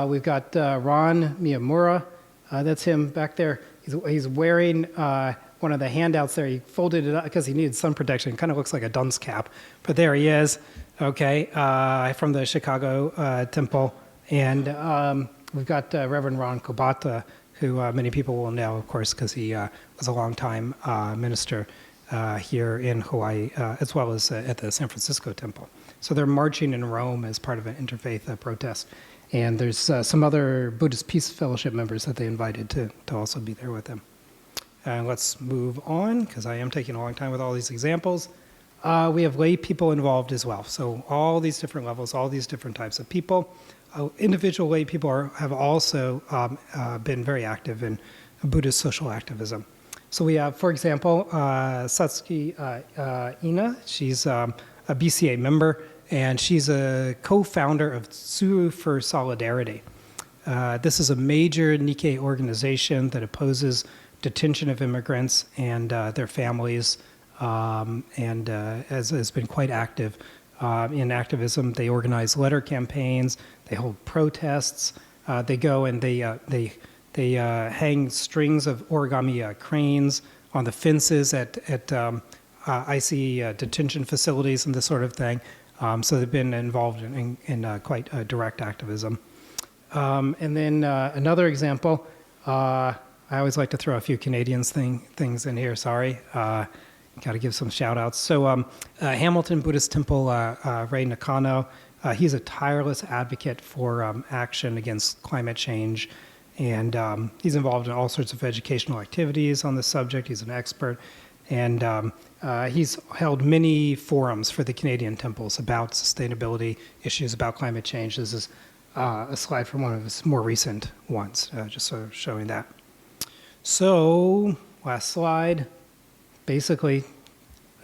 B: We've got Ron Miyamura. That's him back there He's wearing one of the handouts there. He folded it up because he needed sun protection. It kind of looks like a dunce cap, but there he is. Okay, from the Chicago Temple, and we've got Reverend Ron Kobata, who many people will know, of course, because he was a longtime minister here in Hawaii, as well as at the San Francisco Temple. So they're marching in Rome as part of an interfaith protest. And there's some other Buddhist Peace Fellowship members that they invited to also be there with them. And let's move on, because I am taking a long time with all these examples. We have lay people involved as well. So all these different levels, all these different types of people. Individual lay people have also been very active in Buddhist social activism. So we have, for example, Satsuki Ina. She's a BCA member, and she's a co-founder of Tsuru for Solidarity. This is a major Nikkei organization that opposes detention of immigrants and their families, and has been quite active in activism. They organize letter campaigns, they hold protests, they go and they hang strings of origami cranes on the fences at IC detention facilities and this sort of thing. So they've been involved in quite direct activism. And then another example, I always like to throw a few Canadians things in here, sorry. Got to give some shout outs. So Hamilton Buddhist Temple, Ray Nakano, he's a tireless advocate for action against climate change. And he's involved in all sorts of educational activities on this subject. He's an expert. And he's held many forums for the Canadian temples about sustainability issues, about climate change. This is a slide from one of his more recent ones, just sort of showing that. So, last slide. Basically,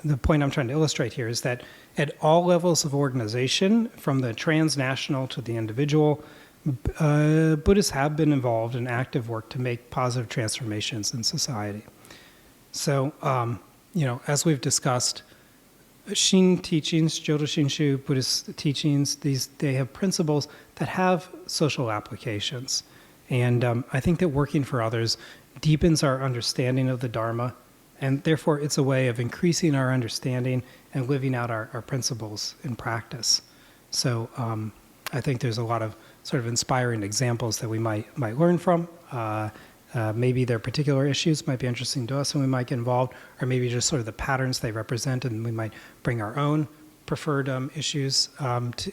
B: the point I'm trying to illustrate here is that at all levels of organization, from the transnational to the individual, Buddhists have been involved in active work to make positive transformations in society. So, as we've discussed, Shin teachings, Jodo Shinshu Buddhist teachings, they have principles that have social applications. And I think that working for others deepens our understanding of the Dharma, and therefore it's a way of increasing our understanding and living out our principles in practice. So I think there's a lot of sort of inspiring examples that we might learn from. Maybe their particular issues might be interesting to us and we might get involved, or maybe just sort of the patterns they represent and we might bring our own preferred issues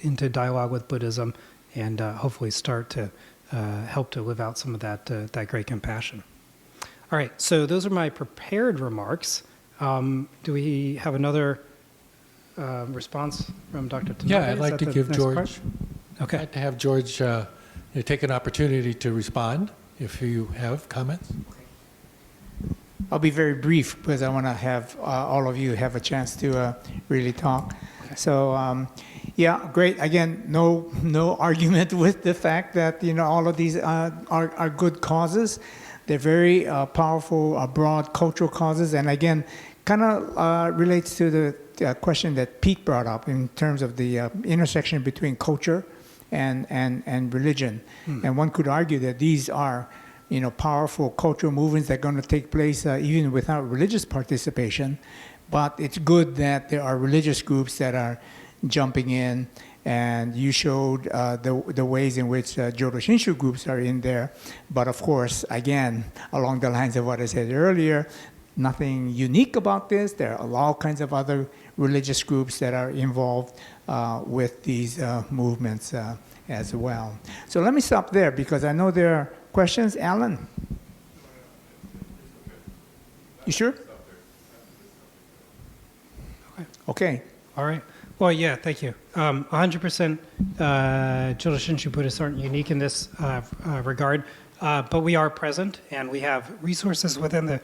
B: into dialogue with Buddhism and hopefully start to help to live out some of that great compassion. All right, so those are my prepared remarks. Do we have another response from Dr. Tanabe?
A: Yeah, I'd like to give George.
B: Okay.
A: I'd like to have George take an opportunity to respond if you have comments.
C: I'll be very brief because I want to have all of you have a chance to really talk. So, yeah, great. Again, no argument with the fact that all of these are good causes. They're very powerful, broad cultural causes, and again, kind of relates to the question that Pete brought up in terms of the intersection between culture and religion. And one could argue that these are powerful cultural movements that are going to take place even without religious participation. But it's good that there are religious groups that are jumping in, and you showed the ways in which Jodo Shinshu groups are in there. But of course, again, along the lines of what I said earlier, nothing unique about this. There are all kinds of other religious groups that are involved with these movements as well. So let me stop there because I know there are questions. Alan? You sure? Okay.
B: All right. Well, yeah, thank you. 100% Jodo Shinshu Buddhists aren't unique in this regard, but we are present and we have resources within the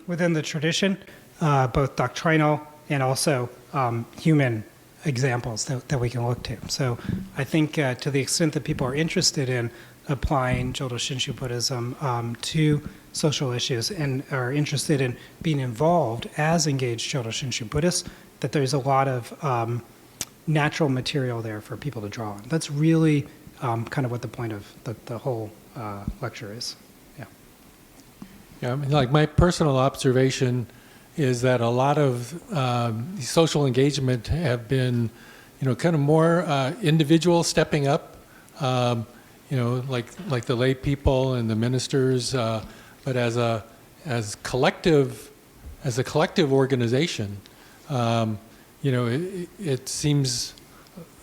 B: within the tradition, both doctrinal and also human examples that we can look to. So I think to the extent that people are interested in applying Jodo Shinshu Buddhism to social issues and are interested in being involved as engaged Jodo Shinshu Buddhists, that there's a lot of natural material there for people to draw on. That's really kind of what the point of the whole lecture is. Yeah.
A: Yeah, I mean, like my personal observation is that a lot of social engagement have been, kind of more individual stepping up, like the lay people and the ministers, but as a collective organization, it seems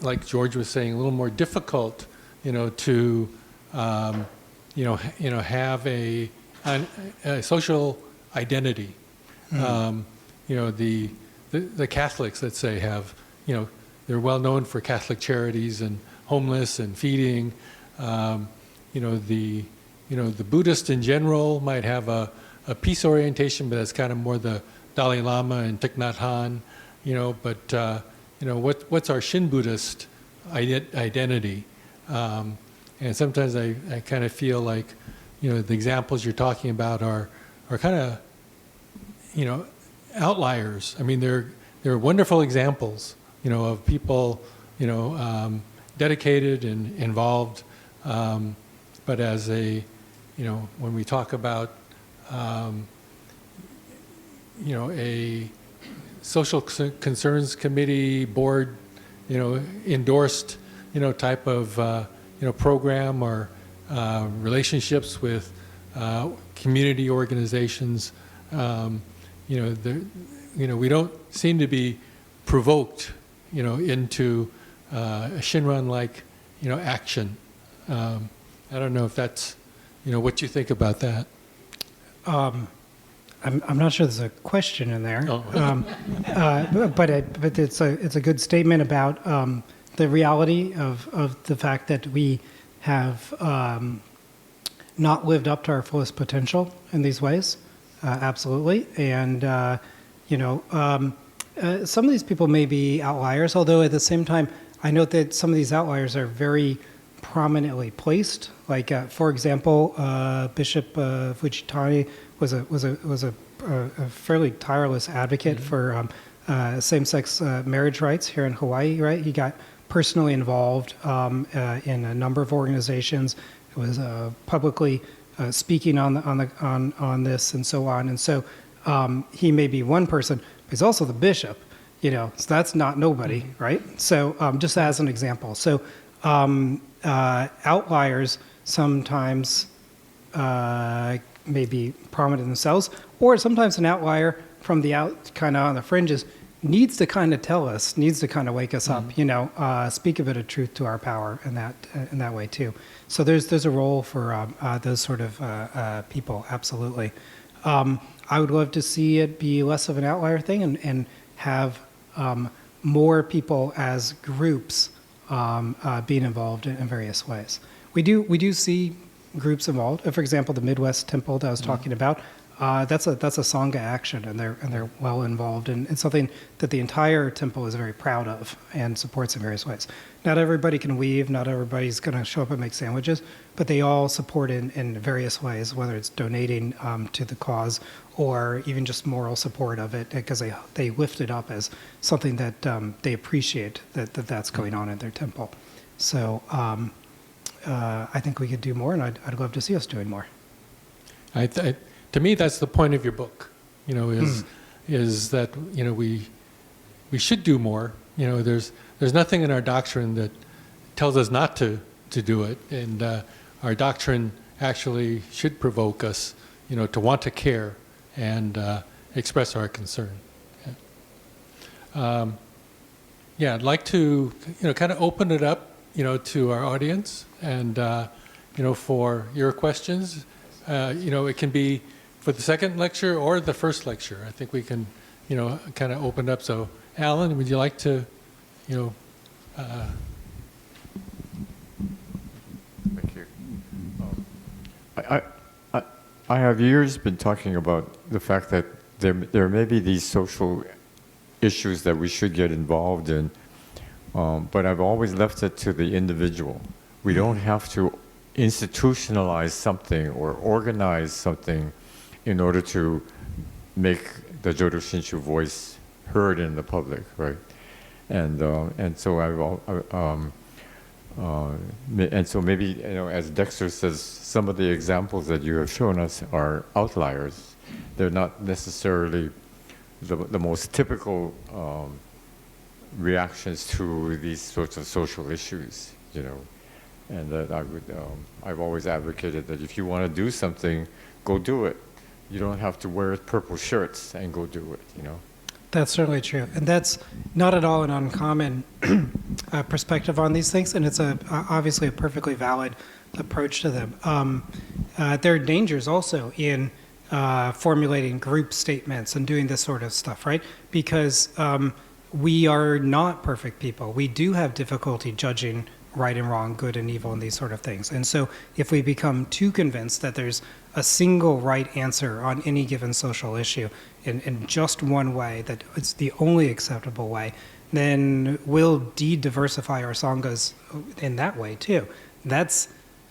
A: like George was saying a little more difficult, to have a social identity. The Catholics, let's say, have, they're well known for Catholic charities and homeless and feeding. The Buddhist in general might have a peace orientation, but that's kind of more the Dalai Lama and Thich Nhat Hanh. What's our Shin Buddhist identity? And sometimes I kind of feel like, the examples you're talking about are kind of, outliers. I mean, they're wonderful examples, of people, dedicated and involved. But as when we talk about, a social concerns committee board, endorsed, type of, program or relationships with community organizations, we don't seem to be provoked, into a Shinran-like, action. I don't know if that's, what you think about that.
B: I'm not sure there's a question in there,
A: Oh.
B: but it's a good statement about the reality of the fact that we have not lived up to our fullest potential in these ways, absolutely. And some of these people may be outliers, although at the same time, I note that some of these outliers are very prominently placed. Like, for example, Bishop Fujitani was a fairly tireless advocate for same-sex marriage rights here in Hawaii. Right, he got personally involved in a number of organizations. It was publicly speaking on this and so on. And so he may be one person, but he's also the bishop. So that's not nobody, right? So just as an example, so outliers sometimes may be prominent themselves, or sometimes an outlier from the out, kind of on the fringes, needs to kind of tell us, needs to kind of wake us up, speak a bit of truth to our power in that way too. So there's a role for those sort of people, absolutely. I would love to see it be less of an outlier thing and have more people as groups being involved in various ways. We do see groups involved. For example, the Midwest Temple that I was talking about, that's a Sangha action, and they're well involved, and it's something that the entire temple is very proud of and supports in various ways. Not everybody can weave, not everybody's going to show up and make sandwiches, but they all support in various ways, whether it's donating to the cause or even just moral support of it, because they lift it up as something that they appreciate that's going on in their temple. So I think we could do more, and I'd love to see us doing more.
A: To me, that's the point of your book. Is that we should do more. There's nothing in our doctrine that tells us not to do it, and our doctrine actually should provoke us, to want to care and express our concern. I'd like to kind of open it up, to our audience, and for your questions. It can be for the second lecture or the first lecture. I think we can, kind of open up. So, Alan, would you like to,
E: Thank you. I have years been talking about the fact that there may be these social issues that we should get involved in, but I've always left it to the individual. We don't have to institutionalize something or organize something in order to make the Jodo Shinshu voice heard in the public, right? And so And so maybe, as Dexter says, some of the examples that you have shown us are outliers. They're not necessarily the most typical reactions to these sorts of social issues, And that I've always advocated that if you want to do something, go do it. You don't have to wear purple shirts and go do it,
B: That's certainly true. And that's not at all an uncommon perspective on these things, and it's obviously a perfectly valid approach to them. There are dangers also in formulating group statements and doing this sort of stuff, right? Because we are not perfect people. We do have difficulty judging right and wrong, good and evil, and these sort of things. And so if we become too convinced that there's a single right answer on any given social issue in just one way, that it's the only acceptable way, then we'll de-diversify our Sanghas in that way too. That's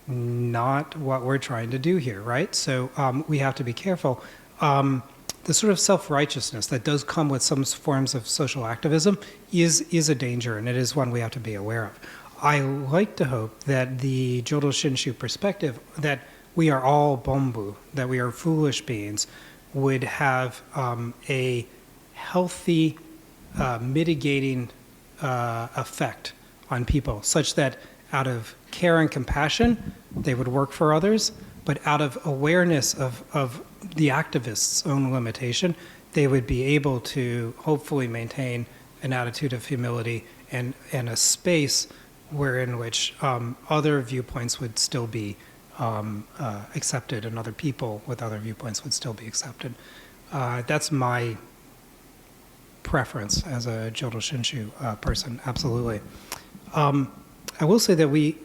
B: not what we're trying to do here, right? So we have to be careful. The sort of self-righteousness that does come with some forms of social activism is a danger, and it is one we have to be aware of. I like to hope that the Jodo Shinshu perspective, that we are all bombu, that we are foolish beings, would have a healthy mitigating effect on people, such that out of care and compassion, they would work for others, but out of awareness of the activist's own limitation, they would be able to hopefully maintain an attitude of humility and a space in which other viewpoints would still be accepted, and other people with other viewpoints would still be accepted. That's my preference as a Jodo Shinshu person, absolutely. I will say that we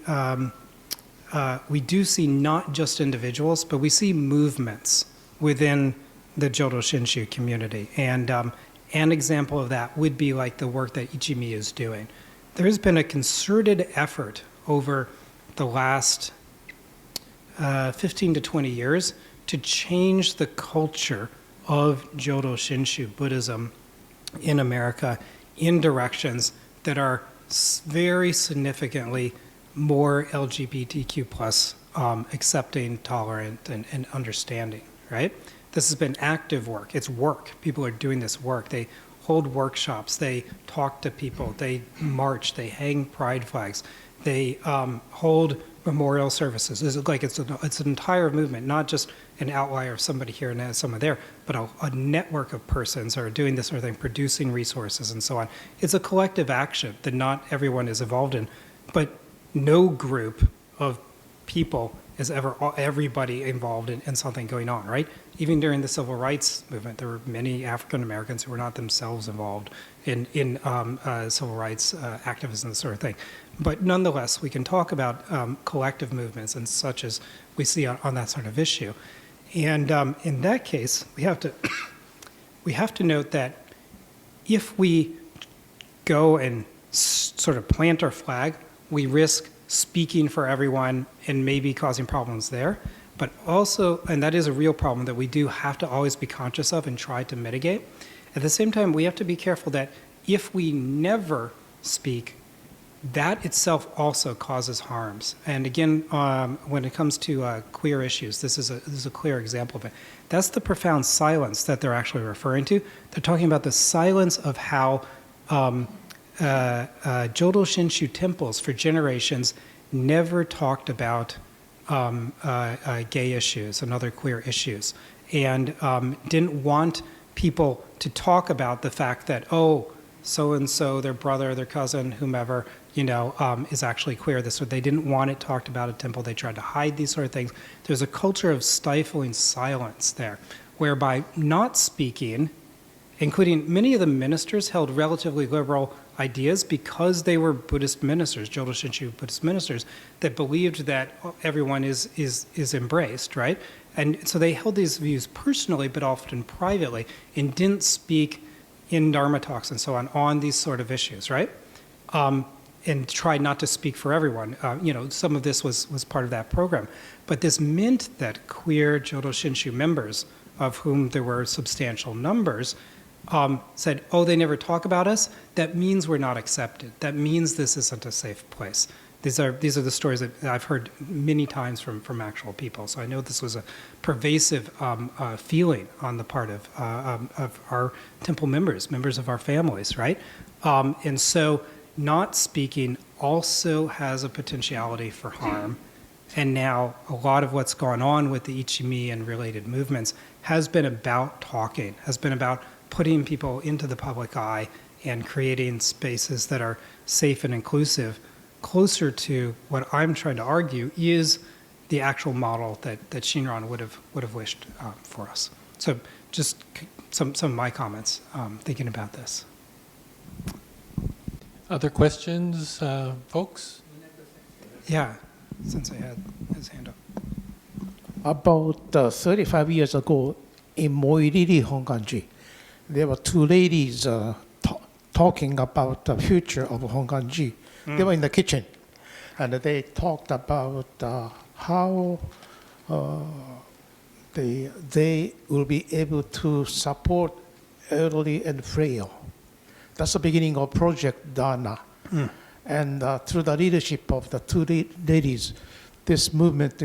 B: do see not just individuals, but we see movements within the Jodo Shinshu community. And an example of that would be like the work that Ichimi is doing. There has been a concerted effort over the last 15 to 20 years to change the culture of Jodo Shinshu Buddhism in America in directions that are very significantly more LGBTQ plus accepting, tolerant, and understanding, right? This has been active work. It's work. People are doing this work. They hold workshops, they talk to people, they march, they hang pride flags, they hold memorial services. It's an entire movement, not just an outlier of somebody here and someone there, but a network of persons are doing this sort of thing, producing resources and so on. It's a collective action that not everyone is involved in, but no group of people is everybody involved in something going on, right? Even during the civil rights movement, there were many African Americans who were not themselves involved in civil rights activism and sort of thing. But nonetheless, we can talk about collective movements and such as we see on that sort of issue. And in that case, we have to note that if we go and sort of plant our flag, we risk speaking for everyone and maybe causing problems there. But also, and that is a real problem that we do have to always be conscious of and try to mitigate. At the same time, we have to be careful that if we never speak, that itself also causes harms. And again, when it comes to queer issues, this is a clear example of it. That's the profound silence that they're actually referring to. They're talking about the silence of how Jodo Shinshu temples for generations never talked about gay issues and other queer issues, and didn't want people to talk about the fact that, oh, so-and-so, their brother, their cousin, whomever, is actually queer. They didn't want it talked about at temple. They tried to hide these sort of things. There's a culture of stifling silence there, whereby not speaking, including many of the ministers held relatively liberal ideas because they were Buddhist ministers, Jodo Shinshu Buddhist ministers, that believed that everyone is embraced, right? And so they held these views personally, but often privately, and didn't speak in Dharma talks and so on these sort of issues, right? And tried not to speak for everyone. Some of this was part of that program. But this meant that queer Jodo Shinshu members, of whom there were substantial numbers, said, oh, they never talk about us. That means we're not accepted. That means this isn't a safe place. These are the stories that I've heard many times from actual people. So I know this was a pervasive feeling on the part of our temple members of our families, right? And so not speaking also has a potentiality for harm. And now a lot of what's gone on with the Ichimi and related movements has been about talking, has been about putting people into the public eye and creating spaces that are safe and inclusive, closer to what I'm trying to argue is the actual model that Shinran would have wished for us. So just some of my comments thinking about this.
A: Other questions, folks?
B: Yeah, since I had his hand up.
F: About 35 years ago in Moiriri, Hongwanji, there were two ladies talking about the future of Hongwanji. They were in the kitchen, and they talked about how they will be able to support elderly and frail. That's the beginning of Project Dana. And through the leadership of the two ladies, this movement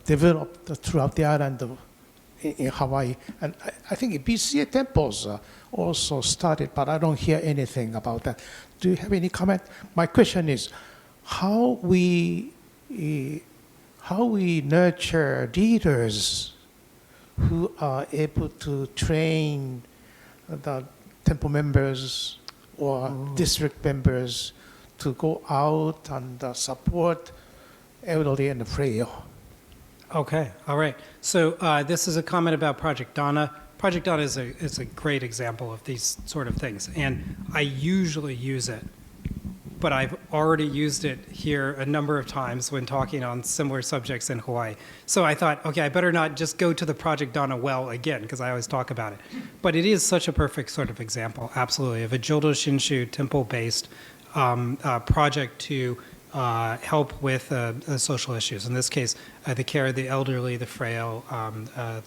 F: developed throughout the island in Hawaii. And I think BCA temples also started, but I don't hear anything about that. Do you have any comment? My question is, how we nurture leaders who are able to train the temple members or district members to go out and support elderly and frail.
B: Okay, all right. So this is a comment about Project Dana. Project Dana is a great example of these sort of things, and I usually use it, but I've already used it here a number of times when talking on similar subjects in Hawaii. So I thought, okay, I better not just go to the Project Dana well again, because I always talk about it. But it is such a perfect sort of example, absolutely, of a Jodo Shinshu temple-based project to help with social issues. In this case, the care of the elderly, the frail,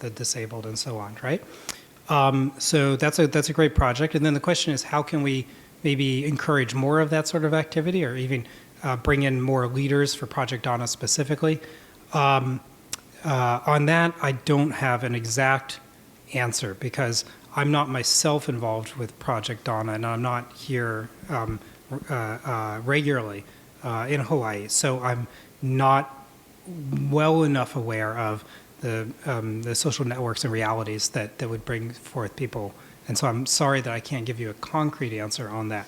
B: the disabled, and so on, right? So that's a great project. And then the question is, how can we maybe encourage more of that sort of activity, or even bring in more leaders for Project Dana specifically? On that, I don't have an exact answer, because I'm not myself involved with Project Dana, and I'm not here regularly in Hawaii, so I'm not well enough aware of the social networks and realities that would bring forth people. And so I'm sorry that I can't give you a concrete answer on that.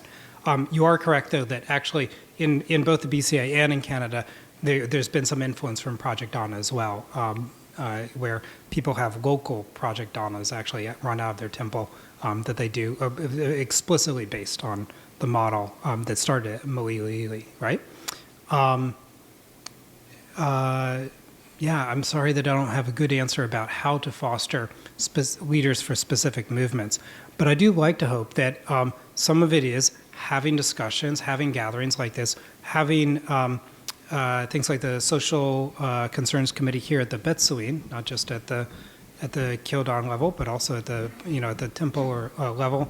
B: You are correct, though, that actually in both the BCA and in Canada, there's been some influence from Project Dana as well, where people have local Project Danas actually run out of their temple that they do explicitly based on the model that started at Mo'iliili, right? Yeah, I'm sorry that I don't have a good answer about how to foster leaders for specific movements. But I do like to hope that some of it is having discussions, having gatherings like this, having things like the Social Concerns Committee here at the Betsuin, not just at the Kyodan level, but also at the at the temple or level,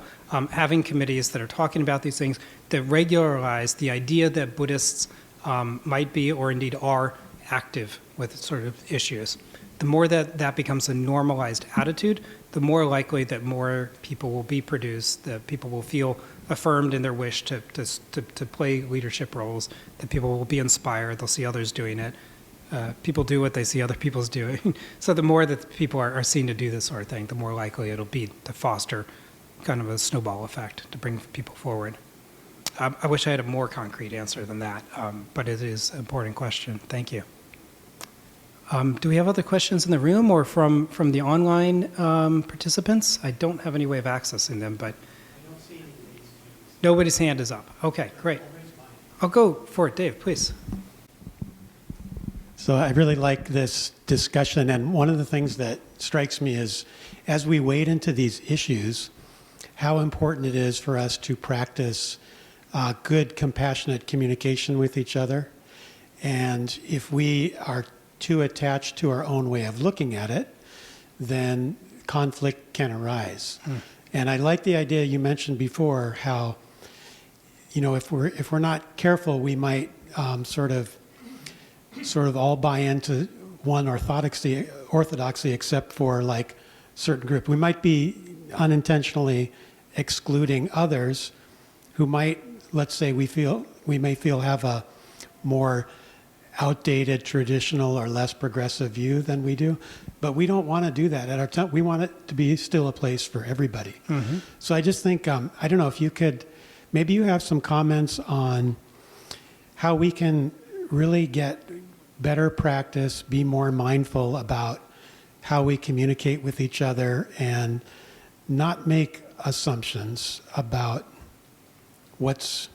B: having committees that are talking about these things, that regularize the idea that Buddhists might be, or indeed are, active with sort of issues. The more that becomes a normalized attitude, the more likely that more people will be produced, that people will feel affirmed in their wish to play leadership roles, that people will be inspired, they'll see others doing it. People do what they see other people's doing. So the more that people are seen to do this sort of thing, the more likely it'll be to foster kind of a snowball effect to bring people forward. I wish I had a more concrete answer than that, but it is an important question. Thank you. Do we have other questions in the room or from the online participants? I don't have any way of accessing them, but I don't see anybody's. Nobody's hand is up. Okay, great. I'll go for it, Dave, please.
G: So I really like this discussion, and one of the things that strikes me is, as we wade into these issues, how important it is for us to practice good, compassionate communication with each other. And if we are too attached to our own way of looking at it, then conflict can arise. And I like the idea you mentioned before, how if we're not careful, we might sort of all buy into one orthodoxy except for like certain group. We might be unintentionally excluding others who might, let's say, we may feel have a more outdated, traditional, or less progressive view than we do, but we don't want to do that at our temple. We want it to be still a place for everybody. Mm-hmm. So I just think, I don't know if you could, maybe you have some comments on how we can really get better practice, be more mindful about how we communicate with each other and not make assumptions about what's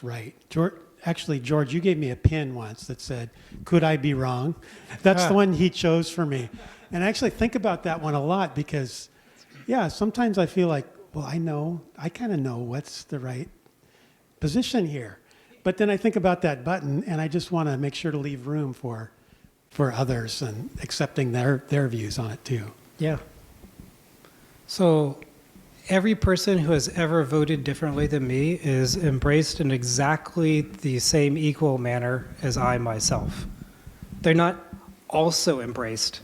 G: right. George, you gave me a pin once that said, "Could I be wrong?" That's the one he chose for me. And I actually think about that one a lot because, yeah, sometimes I feel like, well, I kind of know what's the right position here. But then I think about that button and I just want to make sure to leave room for others and accepting their views on it too.
B: Yeah. So every person who has ever voted differently than me is embraced in exactly the same equal manner as I myself. They're not also embraced,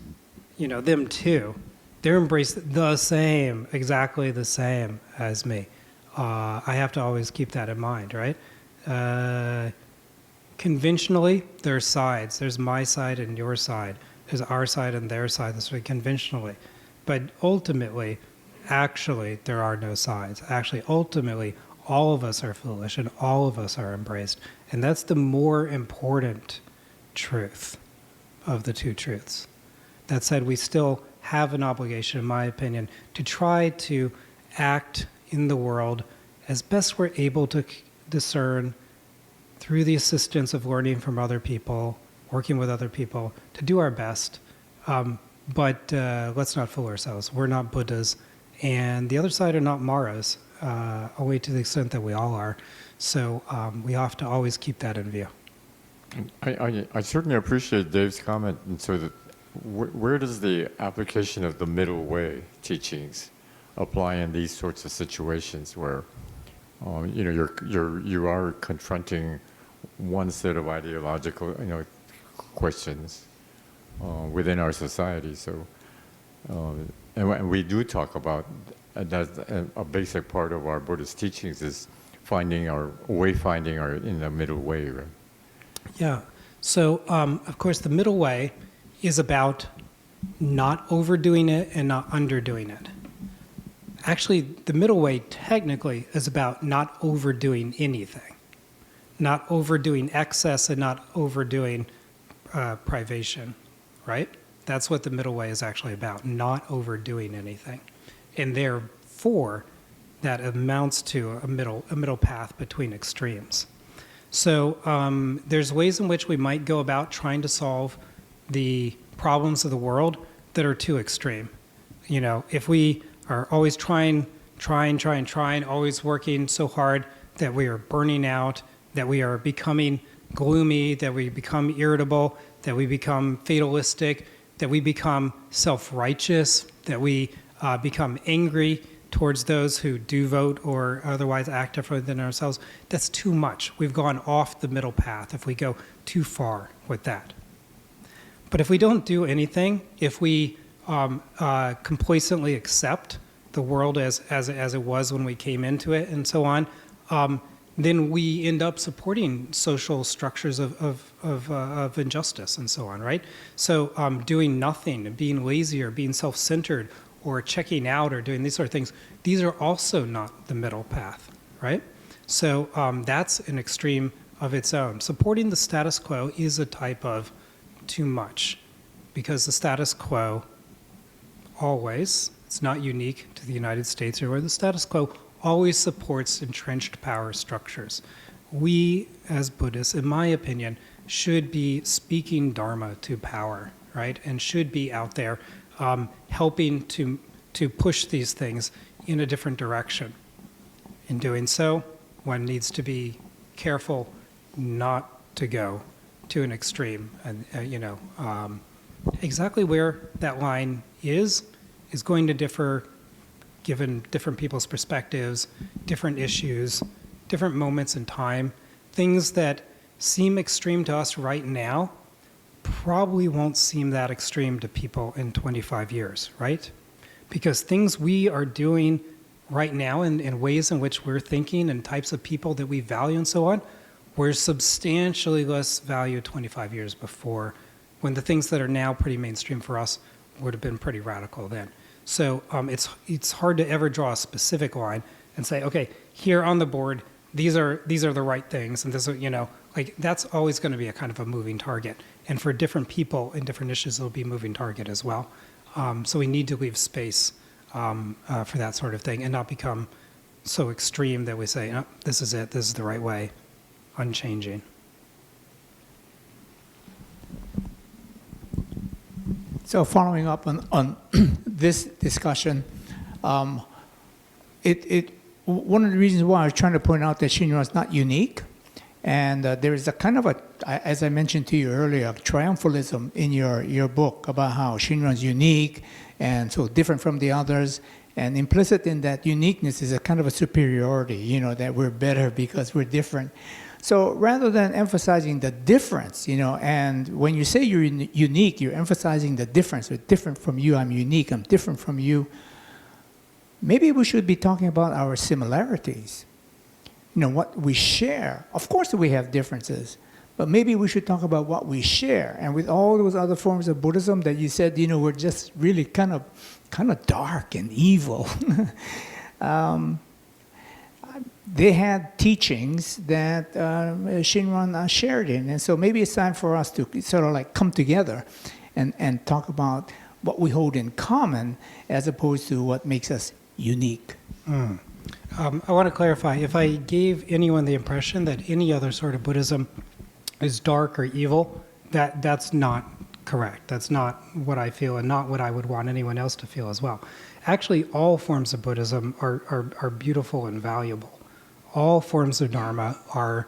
B: them too. They're embraced the same, exactly the same as me. I have to always keep that in mind, right? Conventionally, there's sides. There's my side and your side. There's our side and their side. That's right, conventionally. But ultimately, actually, there are no sides. Actually, ultimately, all of us are foolish and all of us are embraced. And that's the more important truth of the two truths. That said, we still have an obligation, in my opinion, to try to act in the world as best we're able to discern through the assistance of learning from other people, working with other people, to do our best. But let's not fool ourselves. We're not Buddhas. And the other side are not Maras, only to the extent that we all are. So we have to always keep that in view.
E: I certainly appreciate Dave's comment. And so that where does the application of the middle way teachings apply in these sorts of situations where you are confronting one set of ideological questions within our society? So. And we do talk about that. A basic part of our Buddhist teachings is finding our in the middle way, right?
B: Yeah. So, of course, the middle way is about not overdoing it and not underdoing it. Actually, the middle way technically is about not overdoing anything, not overdoing excess and not overdoing privation, right? That's what the middle way is actually about, not overdoing anything. And therefore, that amounts to a middle path between extremes. So there's ways in which we might go about trying to solve the problems of the world that are too extreme. If we are always trying, always working so hard that we are burning out, that we are becoming gloomy, that we become irritable, that we become fatalistic, that we become self-righteous, that we become angry towards those who do vote or otherwise act different than ourselves, that's too much. We've gone off the middle path if we go too far with that. But if we don't do anything, if we complacently accept the world as it was when we came into it and so on, then we end up supporting social structures of injustice and so on, right? So doing nothing and being lazy or being self-centered or checking out or doing these sort of things, these are also not the middle path, right? So that's an extreme of its own. Supporting the status quo is a type of too much because the status quo always, it's not unique to the United States or where the status quo always supports entrenched power structures. We, as Buddhists, in my opinion, should be speaking Dharma to power, right? And should be out there helping to push these things in a different direction. In doing so, one needs to be careful not to go to an extreme. And exactly where that line is going to differ given different people's perspectives, different issues, different moments in time, things that seem extreme to us right now probably won't seem that extreme to people in 25 years, right? Because things we are doing right now in ways in which we're thinking and types of people that we value and so on, were substantially less valued 25 years before, when the things that are now pretty mainstream for us would have been pretty radical then. So it's hard to ever draw a specific line and say, okay, here on the board, these are the right things, and this are, like that's always going to be a kind of a moving target. And for different people in different issues, it'll be a moving target as well. So we need to leave space for that sort of thing and not become so extreme that we say, oh, this is it, this is the right way, unchanging.
C: So following up on this discussion, one of the reasons why I was trying to point out that Shinran is not unique, and there is a kind of as I mentioned to you earlier, triumphalism in your book about how Shinran is unique and so different from the others, and implicit in that uniqueness is a kind of a superiority, that we're better because we're different. So rather than emphasizing the difference, and when you say you're unique, you're emphasizing the difference. We're different from you, I'm unique, I'm different from you. Maybe we should be talking about our similarities. What we share. Of course we have differences, but maybe we should talk about what we share. And with all those other forms of Buddhism that you said, we're just really kind of dark and evil. They had teachings that Shinran shared in. And so maybe it's time for us to sort of like come together and talk about what we hold in common as opposed to what makes us unique.
B: I want to clarify, if I gave anyone the impression that any other sort of Buddhism is dark or evil, that's not correct. That's not what I feel and not what I would want anyone else to feel as well. Actually, all forms of Buddhism are beautiful and valuable. All forms of Dharma are,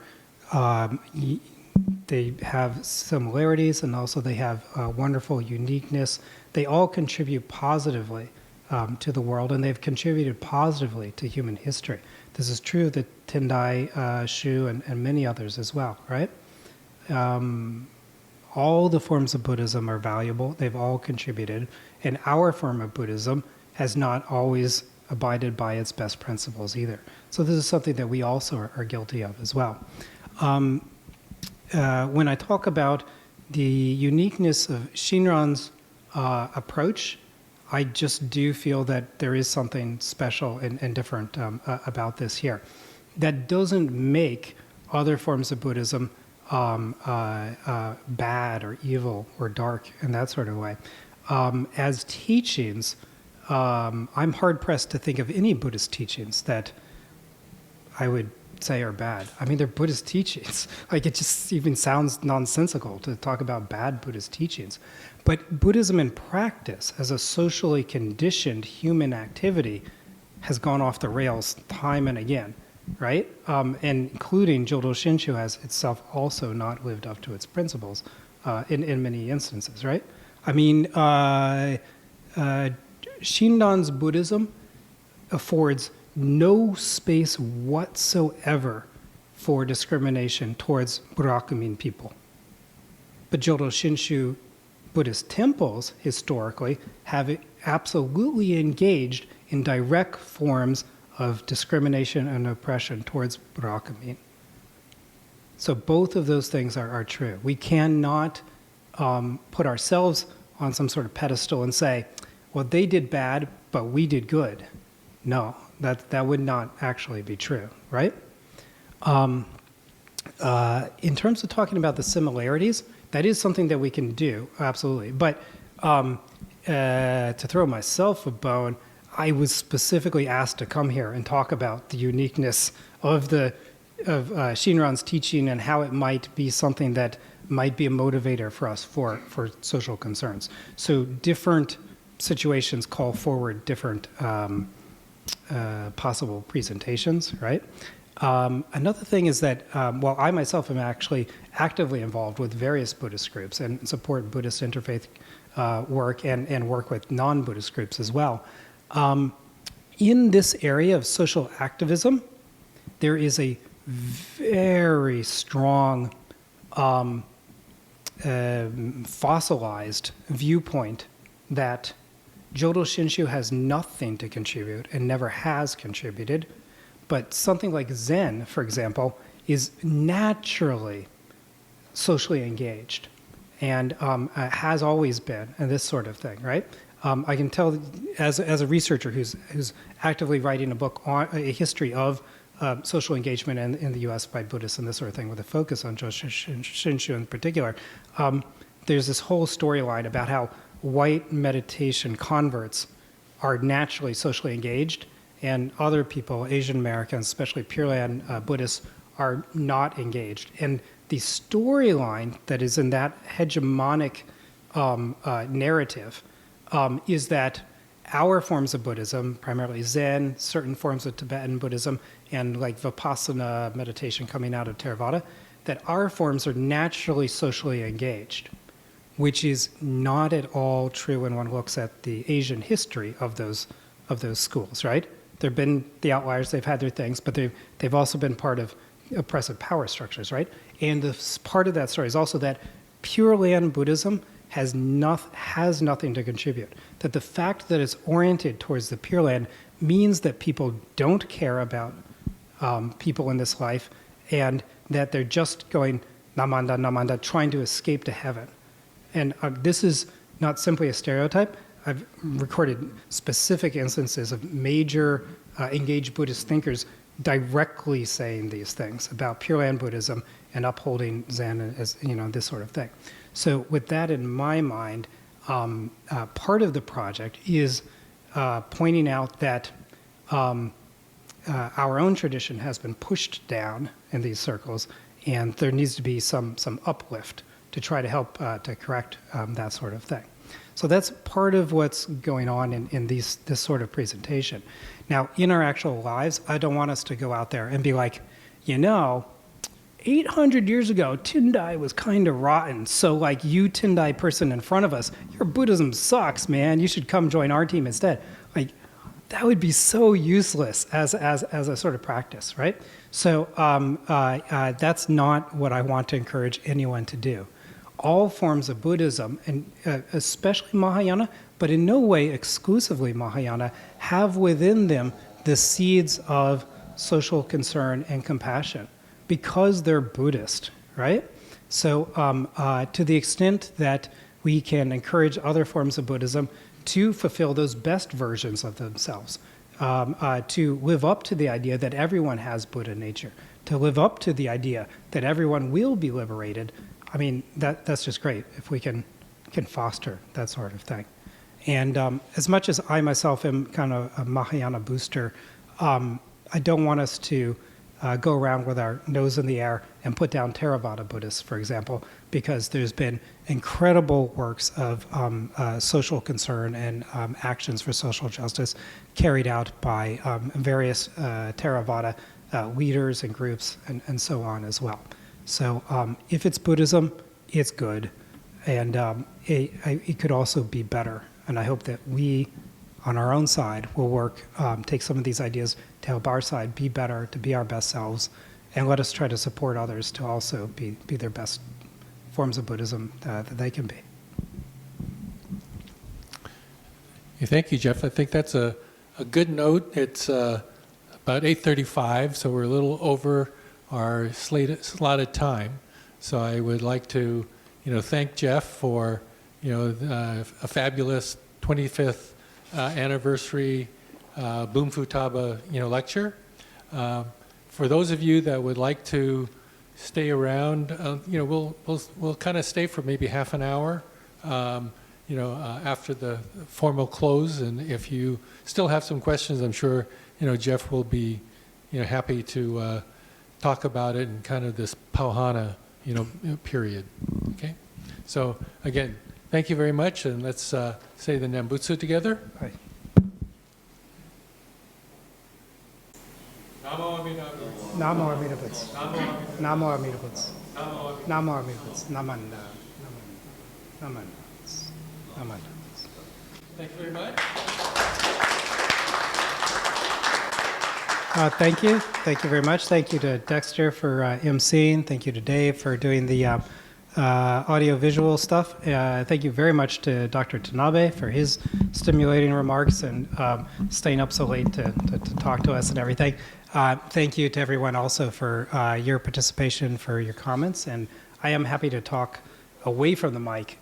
B: they have similarities and also they have wonderful uniqueness. They all contribute positively to the world, and they've contributed positively to human history. This is true of the Tendai Shu and many others as well, right? All the forms of Buddhism are valuable. They've all contributed. And our form of Buddhism has not always abided by its best principles either. So this is something that we also are guilty of as well. When I talk about the uniqueness of Shinran's approach, I just do feel that there is something special and different about this here. That doesn't make other forms of Buddhism bad or evil or dark in that sort of way. As teachings, I'm hard-pressed to think of any Buddhist teachings that I would say are bad. I mean, they're Buddhist teachings. Like, it just even sounds nonsensical to talk about bad Buddhist teachings. But Buddhism in practice, as a socially conditioned human activity, has gone off the rails time and again, right? And including Jodo Shinshu has itself also not lived up to its principles in many instances, right? I mean, Shinran's Buddhism affords no space whatsoever for discrimination towards Burakumin people. But Jodo Shinshu Buddhist temples, historically, have absolutely engaged in direct forms of discrimination and oppression towards Burakumin. So both of those things are true. We cannot put ourselves on some sort of pedestal and say, well, they did bad, but we did good. No, that would not actually be true, right? In terms of talking about the similarities, that is something that we can do, absolutely. But to throw myself a bone, I was specifically asked to come here and talk about the uniqueness of Shinran's teaching and how it might be something that might be a motivator for us for social concerns. So different situations call forward different possible presentations, right? Another thing is that, while I myself am actually actively involved with various Buddhist groups and support Buddhist interfaith work and work with non-Buddhist groups as well, in this area of social activism, there is a very strong fossilized viewpoint that Jodo Shinshu has nothing to contribute and never has contributed, but something like Zen, for example, is naturally socially engaged and has always been, and this sort of thing, right? I can tell as a researcher who's actively writing a book on a history of social engagement in the U.S. by Buddhists and this sort of thing, with a focus on Jodo Shinshu in particular. There's this whole storyline about how white meditation converts are naturally socially engaged, and other people, Asian Americans, especially Pure Land Buddhists, are not engaged. And the storyline that is in that hegemonic narrative is that our forms of Buddhism, primarily Zen, certain forms of Tibetan Buddhism, and like Vipassana meditation coming out of Theravada, that our forms are naturally socially engaged, which is not at all true when one looks at the Asian history of those schools, right? There have been the outliers, they've had their things, but they've also been part of oppressive power structures, right? And part of that story is also that Pure Land Buddhism has nothing to contribute. That the fact that it's oriented towards the Pure Land means that people don't care about people in this life, and that they're just going namanda, namanda, trying to escape to heaven. And this is not simply a stereotype. I've recorded specific instances of major engaged Buddhist thinkers directly saying these things about Pure Land Buddhism and upholding Zen as, this sort of thing. So with that in my mind, part of the project is pointing out that our own tradition has been pushed down in these circles, and there needs to be some uplift to try to help to correct that sort of thing. So that's part of what's going on in this sort of presentation. Now, in our actual lives, I don't want us to go out there and be like, 800 years ago, Tendai was kind of rotten. So like you Tendai person in front of us, your Buddhism sucks, man. You should come join our team instead. Like that would be so useless as a sort of practice, right? So that's not what I want to encourage anyone to do. All forms of Buddhism, and especially Mahayana, but in no way exclusively Mahayana, have within them the seeds of social concern and compassion, because they're Buddhist, right? So to the extent that we can encourage other forms of Buddhism to fulfill those best versions of themselves, to live up to the idea that everyone has Buddha nature, to live up to the idea that everyone will be liberated, I mean, that's just great if we can foster that sort of thing. And as much as I myself am kind of a Mahayana booster, I don't want us to go around with our nose in the air and put down Theravada Buddhists, for example, because there's been incredible works of social concern and actions for social justice carried out by various Theravada leaders and groups and so on as well. So if it's Buddhism, it's good, and it could also be better. And I hope that we, on our own side, will work, take some of these ideas to help our side be better, to be our best selves, and let us try to support others to also be their best forms of Buddhism that they can be.
A: Thank you, Jeff. I think that's a good note. It's about 8:35, so we're a little over our slotted time. So I would like to, thank Jeff for, a fabulous 25th anniversary Bloom-Futaba, lecture. For those of you that would like to stay around, we'll kind of stay for maybe half an hour, after the formal close. And if you still have some questions, I'm sure, Jeff will be, happy to talk about it in kind of this Pauhana, period. Okay? So again, thank you very much, and let's say the Nambutsu together.
B: Right.
A: Namo Amida Butsu.
B: Namo Amida Butsu. Namo Amida Butsu. Namo Amida Butsu. Namanda. Namanda. Namanda.
A: Thank you very much.
B: Thank you. Thank you very much. Thank you to Dexter for emceeing. Thank you to Dave for doing the audio-visual stuff. Thank you very much to Dr. Tanabe for his stimulating remarks and staying up so late to talk to us and everything. Thank you to everyone also for your participation, for your comments. And I am happy to talk away from the mic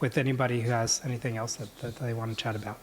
B: with anybody who has anything else that they want to chat about.